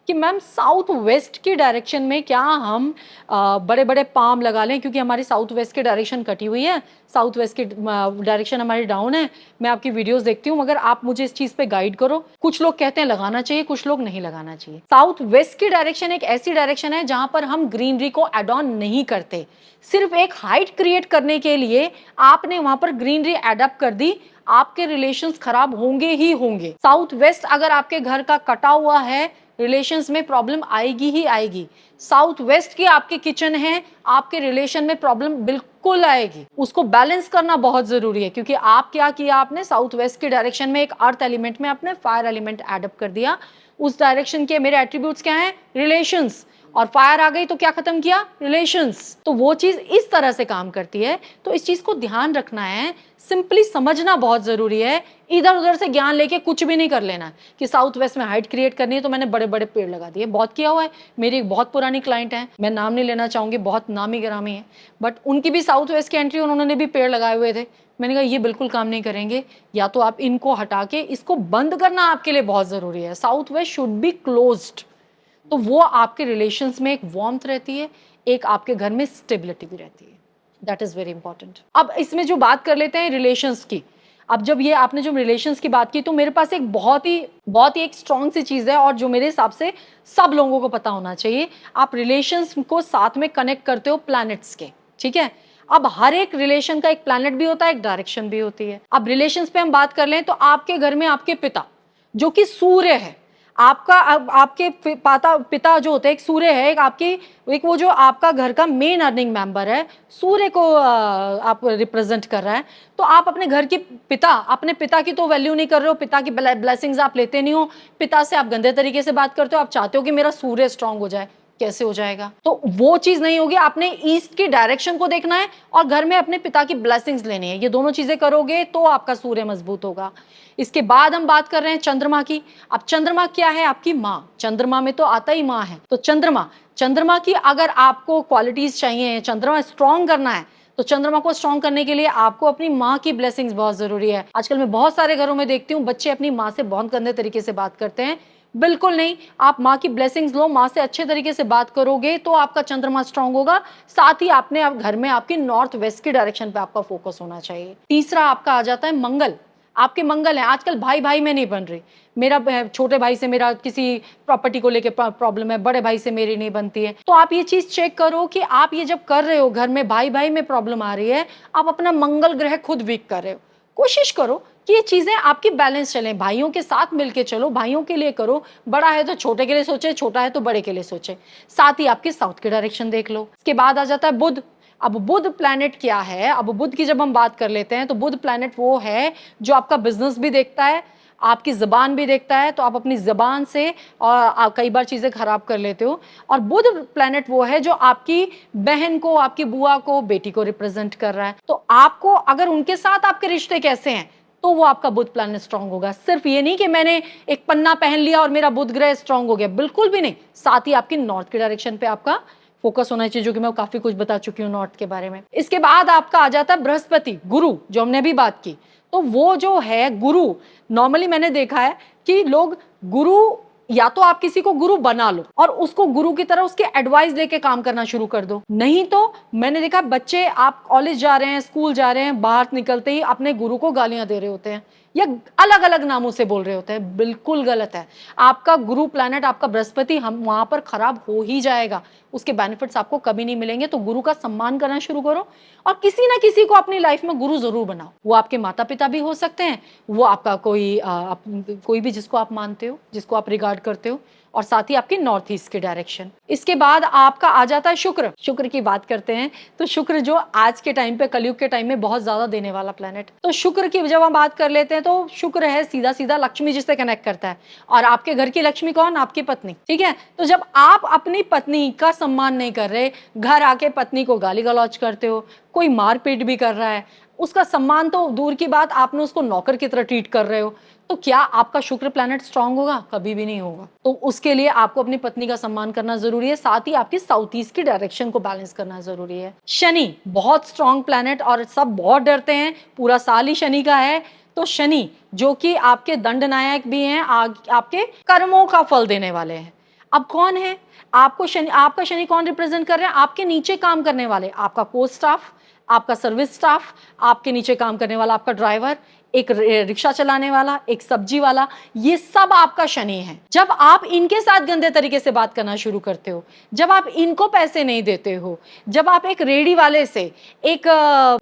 कि मैम साउथ वेस्ट की डायरेक्शन में क्या हम बड़े बड़े पाम लगा लें, क्योंकि हमारी साउथ वेस्ट की डायरेक्शन कटी हुई है, साउथ वेस्ट की डायरेक्शन हमारी डाउन है। मैं आपकी वीडियोस देखती हूँ, मगर आप मुझे इस चीज पे गाइड करो। कुछ लोग कहते हैं लगाना चाहिए, कुछ लोग नहीं लगाना चाहिए। साउथ वेस्ट की डायरेक्शन एक ऐसी डायरेक्शन है जहां पर हम ग्रीनरी को एड ऑन नहीं करते। सिर्फ एक हाइट क्रिएट करने के लिए आपने वहां पर ग्रीनरी एडअप कर दी, आपके रिलेशंस खराब होंगे ही होंगे। साउथ वेस्ट अगर आपके घर का कटा हुआ है, रिलेशंस में प्रॉब्लम आएगी ही आएगी। साउथ वेस्ट की आपकी किचन है, आपके रिलेशन में प्रॉब्लम बिल्कुल आएगी। उसको बैलेंस करना बहुत जरूरी है, क्योंकि आप क्या किया, आपने साउथ वेस्ट की डायरेक्शन में एक अर्थ एलिमेंट में आपने फायर एलिमेंट एडअप कर दिया। उस डायरेक्शन के मेरे एट्रीब्यूट्स क्या हैं? रिलेशंस। और फायर आ गई तो क्या खत्म किया? रिलेशंस। तो वो चीज इस तरह से काम करती है। तो इस चीज को ध्यान रखना है, सिंपली समझना बहुत जरूरी है। इधर उधर से ज्ञान लेके कुछ भी नहीं कर लेना कि साउथ वेस्ट में हाइट क्रिएट करनी है तो मैंने बड़े बड़े पेड़ लगा दिए। बहुत किया हुआ है। मेरी एक बहुत पुरानी क्लाइंट है, मैं नाम नहीं लेना चाहूंगी, बहुत नामी गिरामी है, बट उनकी भी साउथ वेस्ट की एंट्री, उन्होंने भी पेड़ लगाए हुए थे। मैंने कहा ये बिल्कुल काम नहीं करेंगे, या तो आप इनको हटा के इसको बंद करना आपके लिए बहुत जरूरी है। South west should be closed. तो वो आपके रिलेशंस में एक वार्मथ रहती है, एक आपके घर में स्टेबिलिटी भी रहती है। That is very important. अब इसमें जो बात कर लेते हैं रिलेशंस की। अब जब ये आपने जो रिलेशंस की बात की, तो मेरे पास एक बहुत ही एक स्ट्रॉन्ग सी चीज है, और जो मेरे हिसाब से सब लोगों को पता होना चाहिए। आप रिलेशंस को साथ में कनेक्ट करते हो प्लैनेट्स के, ठीक है। अब हर एक रिलेशन का एक प्लैनेट भी होता है, एक डायरेक्शन भी होती है। अब रिलेशंस पे हम बात कर लें तो आपके घर में आपके पिता जो कि सूर्य है, आपका आपके पिता जो होते हैं, एक सूर्य है, एक वो जो आपका घर का मेन अर्निंग मेंबर है, सूर्य को आप रिप्रेजेंट कर रहा है। तो आप अपने घर के अपने पिता की तो वैल्यू नहीं कर रहे हो, पिता की ब्लेसिंग्स आप लेते नहीं हो, पिता से आप गंदे तरीके से बात करते हो। आप चाहते हो कि मेरा सूर्य स्ट्रांग हो जाए, कैसे हो जाएगा? तो वो चीज नहीं होगी। आपने ईस्ट की डायरेक्शन को देखना है और घर में अपने पिता की ब्लेसिंग्स लेनी है। ये दोनों चीजें करोगे तो आपका सूर्य मजबूत होगा। इसके बाद हम बात कर रहे हैं चंद्रमा की। अब चंद्रमा क्या है? आपकी माँ। चंद्रमा में तो आता ही माँ है। तो चंद्रमा की अगर आपको क्वालिटीज चाहिए, चंद्रमा स्ट्रॉन्ग करना है, तो चंद्रमा को स्ट्रॉन्ग करने के लिए आपको अपनी माँ की ब्लेसिंग्स बहुत जरूरी है। आजकल मैं बहुत सारे घरों में देखती हूँ बच्चे अपनी माँ से बहुत गंदे तरीके से बात करते हैं। बिल्कुल नहीं, आप माँ की ब्लेसिंग्स लो, माँ से अच्छे तरीके से बात करोगे तो आपका चंद्रमा स्ट्रांग होगा। साथ ही आपने आप घर में आपकी नॉर्थ वेस्ट की डायरेक्शन पे आपका फोकस होना चाहिए। तीसरा आपका आ जाता है मंगल। आपके मंगल है। आजकल भाई भाई में नहीं बन रही। मेरा छोटे भाई से मेरा किसी प्रॉपर्टी को लेके प्रॉब्लम है, बड़े भाई से मेरी नहीं बनती है। तो आप ये चीज चेक करो कि आप ये जब कर रहे हो, घर में भाई भाई में प्रॉब्लम आ रही है, आप अपना मंगल ग्रह खुद वीक कर रहे हो। कोशिश करो कि ये चीजें आपकी बैलेंस चले, भाइयों के साथ मिलके चलो, भाइयों के लिए करो। बड़ा है तो छोटे के लिए सोचे, छोटा है तो बड़े के लिए सोचे। साथ ही आपके साउथ की डायरेक्शन देख लो। इसके बाद आ जाता है बुध। अब बुध प्लैनेट क्या है? अब बुध की जब हम बात कर लेते हैं तो बुध प्लैनेट वो है जो आपका बिजनेस भी देखता है, आपकी जबान भी देखता है। तो आप अपनी जबान से और कई बार चीजें खराब कर लेते हो। और बुध प्लैनेट वो है जो आपकी बहन को, आपकी बुआ को, बेटी को रिप्रेजेंट कर रहा है। तो आपको अगर उनके साथ आपके रिश्ते कैसे हैं तो वो आपका बुध प्लैनेट स्ट्रांग होगा। सिर्फ ये नहीं कि मैंने एक पन्ना पहन लिया और मेरा बुध ग्रह स्ट्रांग हो गया, बिल्कुल भी नहीं। साथ ही आपकी नॉर्थ की डायरेक्शन पे आपका फोकस होना चाहिए, जो कि मैं काफी कुछ बता चुकी हूँ नॉर्थ के बारे में। इसके बाद आपका आ जाता है बृहस्पति, गुरु, जो हमने भी बात की। तो वो जो है गुरु, नॉर्मली मैंने देखा है कि लोग गुरु या तो आप किसी को गुरु बना लो और उसको गुरु की तरह उसके एडवाइस लेके काम करना शुरू कर दो। नहीं तो मैंने देखा बच्चे, आप कॉलेज जा रहे हैं, स्कूल जा रहे हैं, बाहर निकलते ही अपने गुरु को गालियां दे रहे होते हैं या अलग अलग नामों से बोल रहे होते हैं। बिल्कुल गलत है। आपका गुरु प्लैनेट, आपका बृहस्पति हम वहां पर खराब हो ही जाएगा, उसके बेनिफिट्स आपको कभी नहीं मिलेंगे। तो गुरु का सम्मान करना शुरू करो और किसी ना किसी को अपनी लाइफ में गुरु जरूर बनाओ। वो आपके माता पिता भी हो सकते हैं, वो आपका कोई भी जिसको आप मानते हो, जिसको आप रिगार्ड करते हो, और साथ ही आपके नॉर्थ ईस्ट के डायरेक्शन। इसके बाद आपका आ जाता है शुक्र। शुक्र की बात करते हैं तो शुक्र जो आज के टाइम पे, कलयुग के टाइम में बहुत ज्यादा देने वाला प्लेनेट। तो शुक्र की जब हम बात कर लेते हैं तो शुक्र है सीधा सीधा लक्ष्मी जिससे कनेक्ट करता है। और आपके घर की लक्ष्मी कौन? आपकी पत्नी। ठीक है, तो जब आप अपनी पत्नी का सम्मान नहीं कर रहे, घर आके पत्नी को गाली गलौज करते हो, कोई मारपीट भी कर रहा है, उसका सम्मान तो दूर की बात, आपने उसको नौकर की तरह ट्रीट कर रहे हो, तो क्या आपका शुक्र प्लैनेट स्ट्रांग होगा? कभी भी नहीं होगा। तो उसके लिए आपको अपनी पत्नी का सम्मान करना जरूरी है, साथ ही आपकी साउथ ईस्ट की डायरेक्शन को बैलेंस करना जरूरी है। शनि बहुत स्ट्रांग प्लैनेट और सब बहुत डरते हैं, पूरा साल ही शनि का है। तो शनि जो कि आपके दंड नायक भी हैं, आपके कर्मों का फल देने वाले हैं। अब कौन है आपको शनि? आपका शनि कौन रिप्रेजेंट कर रहे हैं? आपके नीचे काम करने वाले, आपका को स्टाफ, आपका सर्विस स्टाफ, आपके नीचे काम करने वाला आपका ड्राइवर, एक रिक्शा चलाने वाला, एक सब्जी वाला, ये सब आपका शनि है। जब आप इनके साथ गंदे तरीके से बात करना शुरू करते हो, जब आप इनको पैसे नहीं देते हो, जब आप एक रेडी वाले से, एक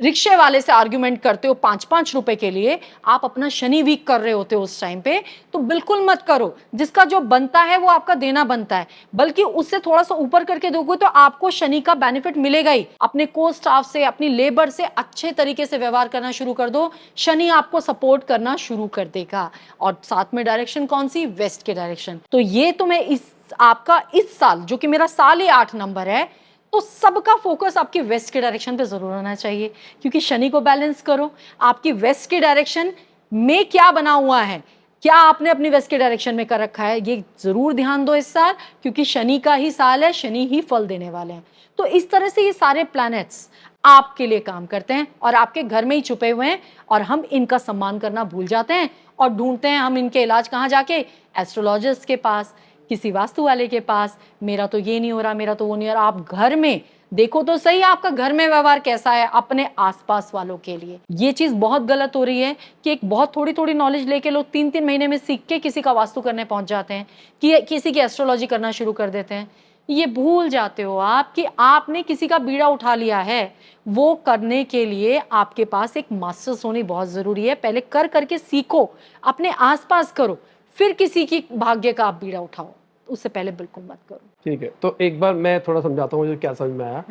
रिक्शे वाले से आर्ग्यूमेंट करते हो 5-5 रुपए के लिए, आप अपना शनि वीक कर रहे होते हो उस टाइम पे। तो बिल्कुल मत करो। जिसका जो बनता है वो आपका देना बनता है, बल्कि उससे थोड़ा सा ऊपर करके दोगे तो आपको शनि का बेनिफिट मिलेगा ही। अपने को स्टाफ से, अपनी लेबर से अच्छे तरीके से व्यवहार करना शुरू कर दो, शनि आपको सपोर्ट करना शुरू कर देगा। और साथ में डायरेक्शन कौन सी? वेस्ट के डायरेक्शन। तो ये तुम्हें आपका इस साल, जो कि मेरा साल ही 8 नंबर है, तो सबका फोकस आपके वेस्ट के डायरेक्शन पे जरूर होना चाहिए, क्योंकि शनि को बैलेंस करो। आपकी वेस्ट के डायरेक्शन में क्या बना हुआ है, क्या आपने अपनी वेस्ट के डायरेक्शन में कर रखा है, ये जरूर ध्यान दो इस साल, क्योंकि शनि का ही साल है, शनि ही फल देने वाले हैं। तो इस तरह से ये सारे प्लैनेट्स आपके लिए काम करते हैं और आपके घर में ही छुपे हुए हैं, और हम इनका सम्मान करना भूल जाते हैं और ढूंढते हैं हम इनके इलाज कहाँ जाके? एस्ट्रोलॉजिस्ट के पास, किसी वास्तु वाले के पास। मेरा तो ये नहीं हो रहा, मेरा तो वो नहीं हो रहा। आप घर में देखो तो सही, आपका घर में व्यवहार कैसा है अपने आसपास वालों के लिए। ये चीज बहुत गलत हो रही है कि एक बहुत थोड़ी थोड़ी नॉलेज लेके लोग 3-3 महीने में सीख के किसी का वास्तु करने पहुंच जाते हैं, कि किसी की एस्ट्रोलॉजी करना शुरू कर देते हैं। ये भूल जाते हो आप कि आपने किसी का बीड़ा उठा लिया है। वो करने के लिए आपके पास एक मास्टर्स होनी बहुत जरूरी है। पहले कर करके सीखो, अपने आसपास करो, फिर किसी की भाग्य का आप बीड़ा उठाओ। उससे पहले बिल्कुल मत करो। ठीक है, तो एक बार मैं थोड़ा समझाता हूँ मुझे क्या समझ में आया।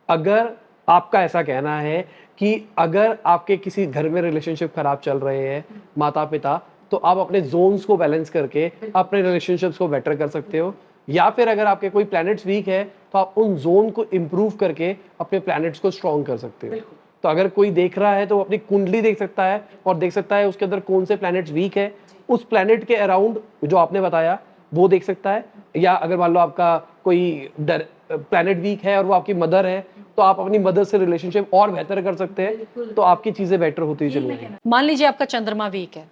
अगर आपका ऐसा कहना है कि अगर आपके किसी घर में रिलेशनशिप खराब चल रहे हैं, माता पिता, तो आप अपने जोन्स को बैलेंस करके अपने रिलेशनशिप्स को बेटर कर सकते हो, या फिर अगर आपके कोई प्लैनेट्स वीक है तो आप उन जोन को इम्प्रूव करके अपने प्लैनेट्स को स्ट्रॉन्ग कर सकते हो। तो अगर कोई देख रहा है तो वो अपनी कुंडली देख सकता है और देख सकता है उसके अंदर कौन से प्लैनेट्स वीक है, उस प्लैनेट के अराउंड जो आपने बताया वो देख सकता है। या अगर मान लो आपका कोई प्लैनेट वीक है और वो आपकी मदर है, तो आप अपनी मदर से रिलेशनशिप और बेहतर कर सकते हैं, तो आपकी चीजें बेटर होती चलेंगी। मान लीजिए आपका चंद्रमा वीक है,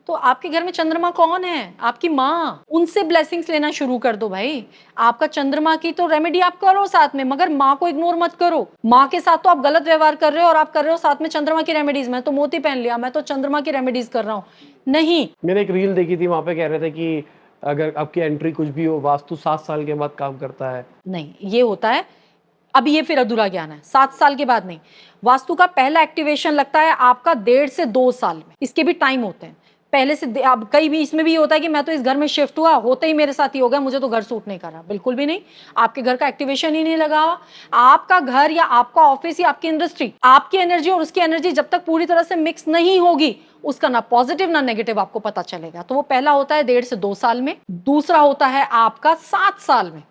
तो आपके घर में चंद्रमा कौन है? आपकी माँ। उनसे ब्लेसिंग्स लेना शुरू कर दो भाई। आपका चंद्रमा की तो रेमेडी आप करो साथ में, मगर माँ को इग्नोर मत करो। माँ के साथ तो आप गलत व्यवहार कर रहे हो और आप कर रहे हो साथ में चंद्रमा की रेमेडीज। मैं तो मोती पहन लिया, मैं तो चंद्रमा की रेमेडीज कर रहा हूँ। नहीं, मैंने एक रील देखी थी, वहां पे कह रहे थे कि अगर आपकी एंट्री कुछ भी हो, वास्तु 7 साल के बाद काम करता है। नहीं, ये होता है अब, ये फिर अधूरा ज्ञान है। 7 साल के बाद नहीं। वास्तु का पहला एक्टिवेशन लगता है आपका 1.5 से 2 साल में। इसके भी टाइम होते हैं पहले से। अब कई भी इसमें भी होता है कि मैं तो इस घर में शिफ्ट हुआ, होते ही मेरे साथ ही हो गया, मुझे तो घर सूट नहीं कर रहा। बिल्कुल भी नहीं, आपके घर का एक्टिवेशन ही नहीं लगा हुआ। आपका घर या आपका ऑफिस या आपकी इंडस्ट्री, आपकी एनर्जी और उसकी एनर्जी जब तक पूरी तरह से मिक्स नहीं होगी, उसका ना पॉजिटिव ना नेगेटिव आपको पता चलेगा। तो वो पहला होता है 1.5 से 2 साल में, दूसरा होता है आपका 7 साल में,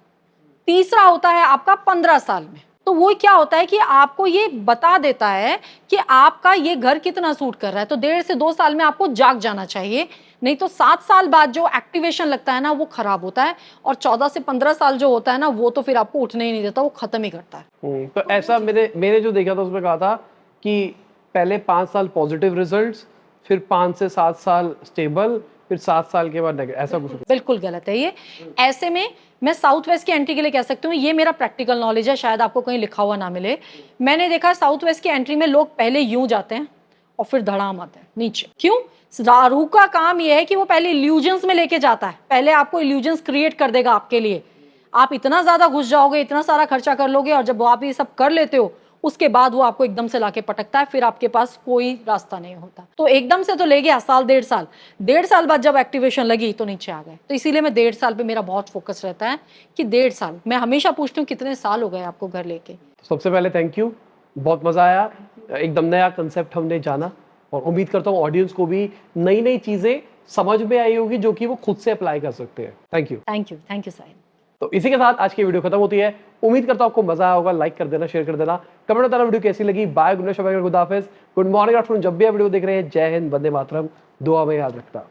तीसरा होता है आपका 15 साल में। तो वो क्या होता है कि आपको ये बता देता है कि आपका ये घर कितना सूट कर रहा है। तो 1.5 से 2 साल में आपको जाग जाना चाहिए, नहीं तो 7 साल बाद जो एक्टिवेशन लगता है ना, वो खराब होता है। और 14 से 15 साल जो होता है ना, वो तो फिर आपको उठने ही नहीं देता, वो खत्म ही करता है। तो ऐसा मैंने जो देखा था उसमें कहा था कि पहले 5 साल पॉजिटिव रिजल्ट्स, फिर 5 से 7 साल स्टेबल, फिर 7 साल के बाद ऐसा कुछ? बिल्कुल गलत है ये। ऐसे में मैं साउथ वेस्ट की एंट्री के लिए कह सकती हूँ, ये मेरा प्रैक्टिकल नॉलेज है, शायद आपको कहीं लिखा हुआ ना मिले। मैंने देखा साउथ वेस्ट की एंट्री में लोग पहले यूं जाते हैं और फिर धड़ाम आते हैं नीचे। क्यों? राहु का काम ये है कि वो पहले इल्यूजन्स में लेके जाता है, पहले आपको इल्यूजन्स क्रिएट कर देगा आपके लिए। आप इतना ज्यादा घुस जाओगे, इतना सारा खर्चा कर लोगे, और जब आप ये सब कर लेते हो उसके बाद वो आपको एकदम से लाके पटकता है, फिर आपके पास कोई रास्ता नहीं होता। तो एकदम से तो ले गया साल 1.5 साल बाद जब एक्टिवेशन लगी तो नीचे आ गए। तो इसीलिए मैं 1.5 साल पे मेरा बहुत फोकस रहता है कि 1.5 साल। मैं हमेशा पूछती हूँ कितने साल हो गए आपको घर लेके। तो सबसे पहले थैंक यू, बहुत मजा आया, एकदम नया कंसेप्ट हमने जाना, और उम्मीद करता हूँ ऑडियंस को भी नई नई चीजें समझ में आई होगी जो कि वो खुद से अप्लाई कर सकते हैं। Thank you. थैंक यू साहिल। तो इसी के साथ आज की वीडियो खत्म होती है। उम्मीद करता हूं आपको मजा आया होगा। लाइक कर देना, शेयर कर देना, कमेंट बताना वीडियो कैसी लगी। बाय, गुड नाइट, खुदा हाफिज, गुड मॉर्निंग, आफ्टरनून, जब भी आप वीडियो देख रहे हैं। जय हिंद, वंदे मातरम, दुआ में याद रखना।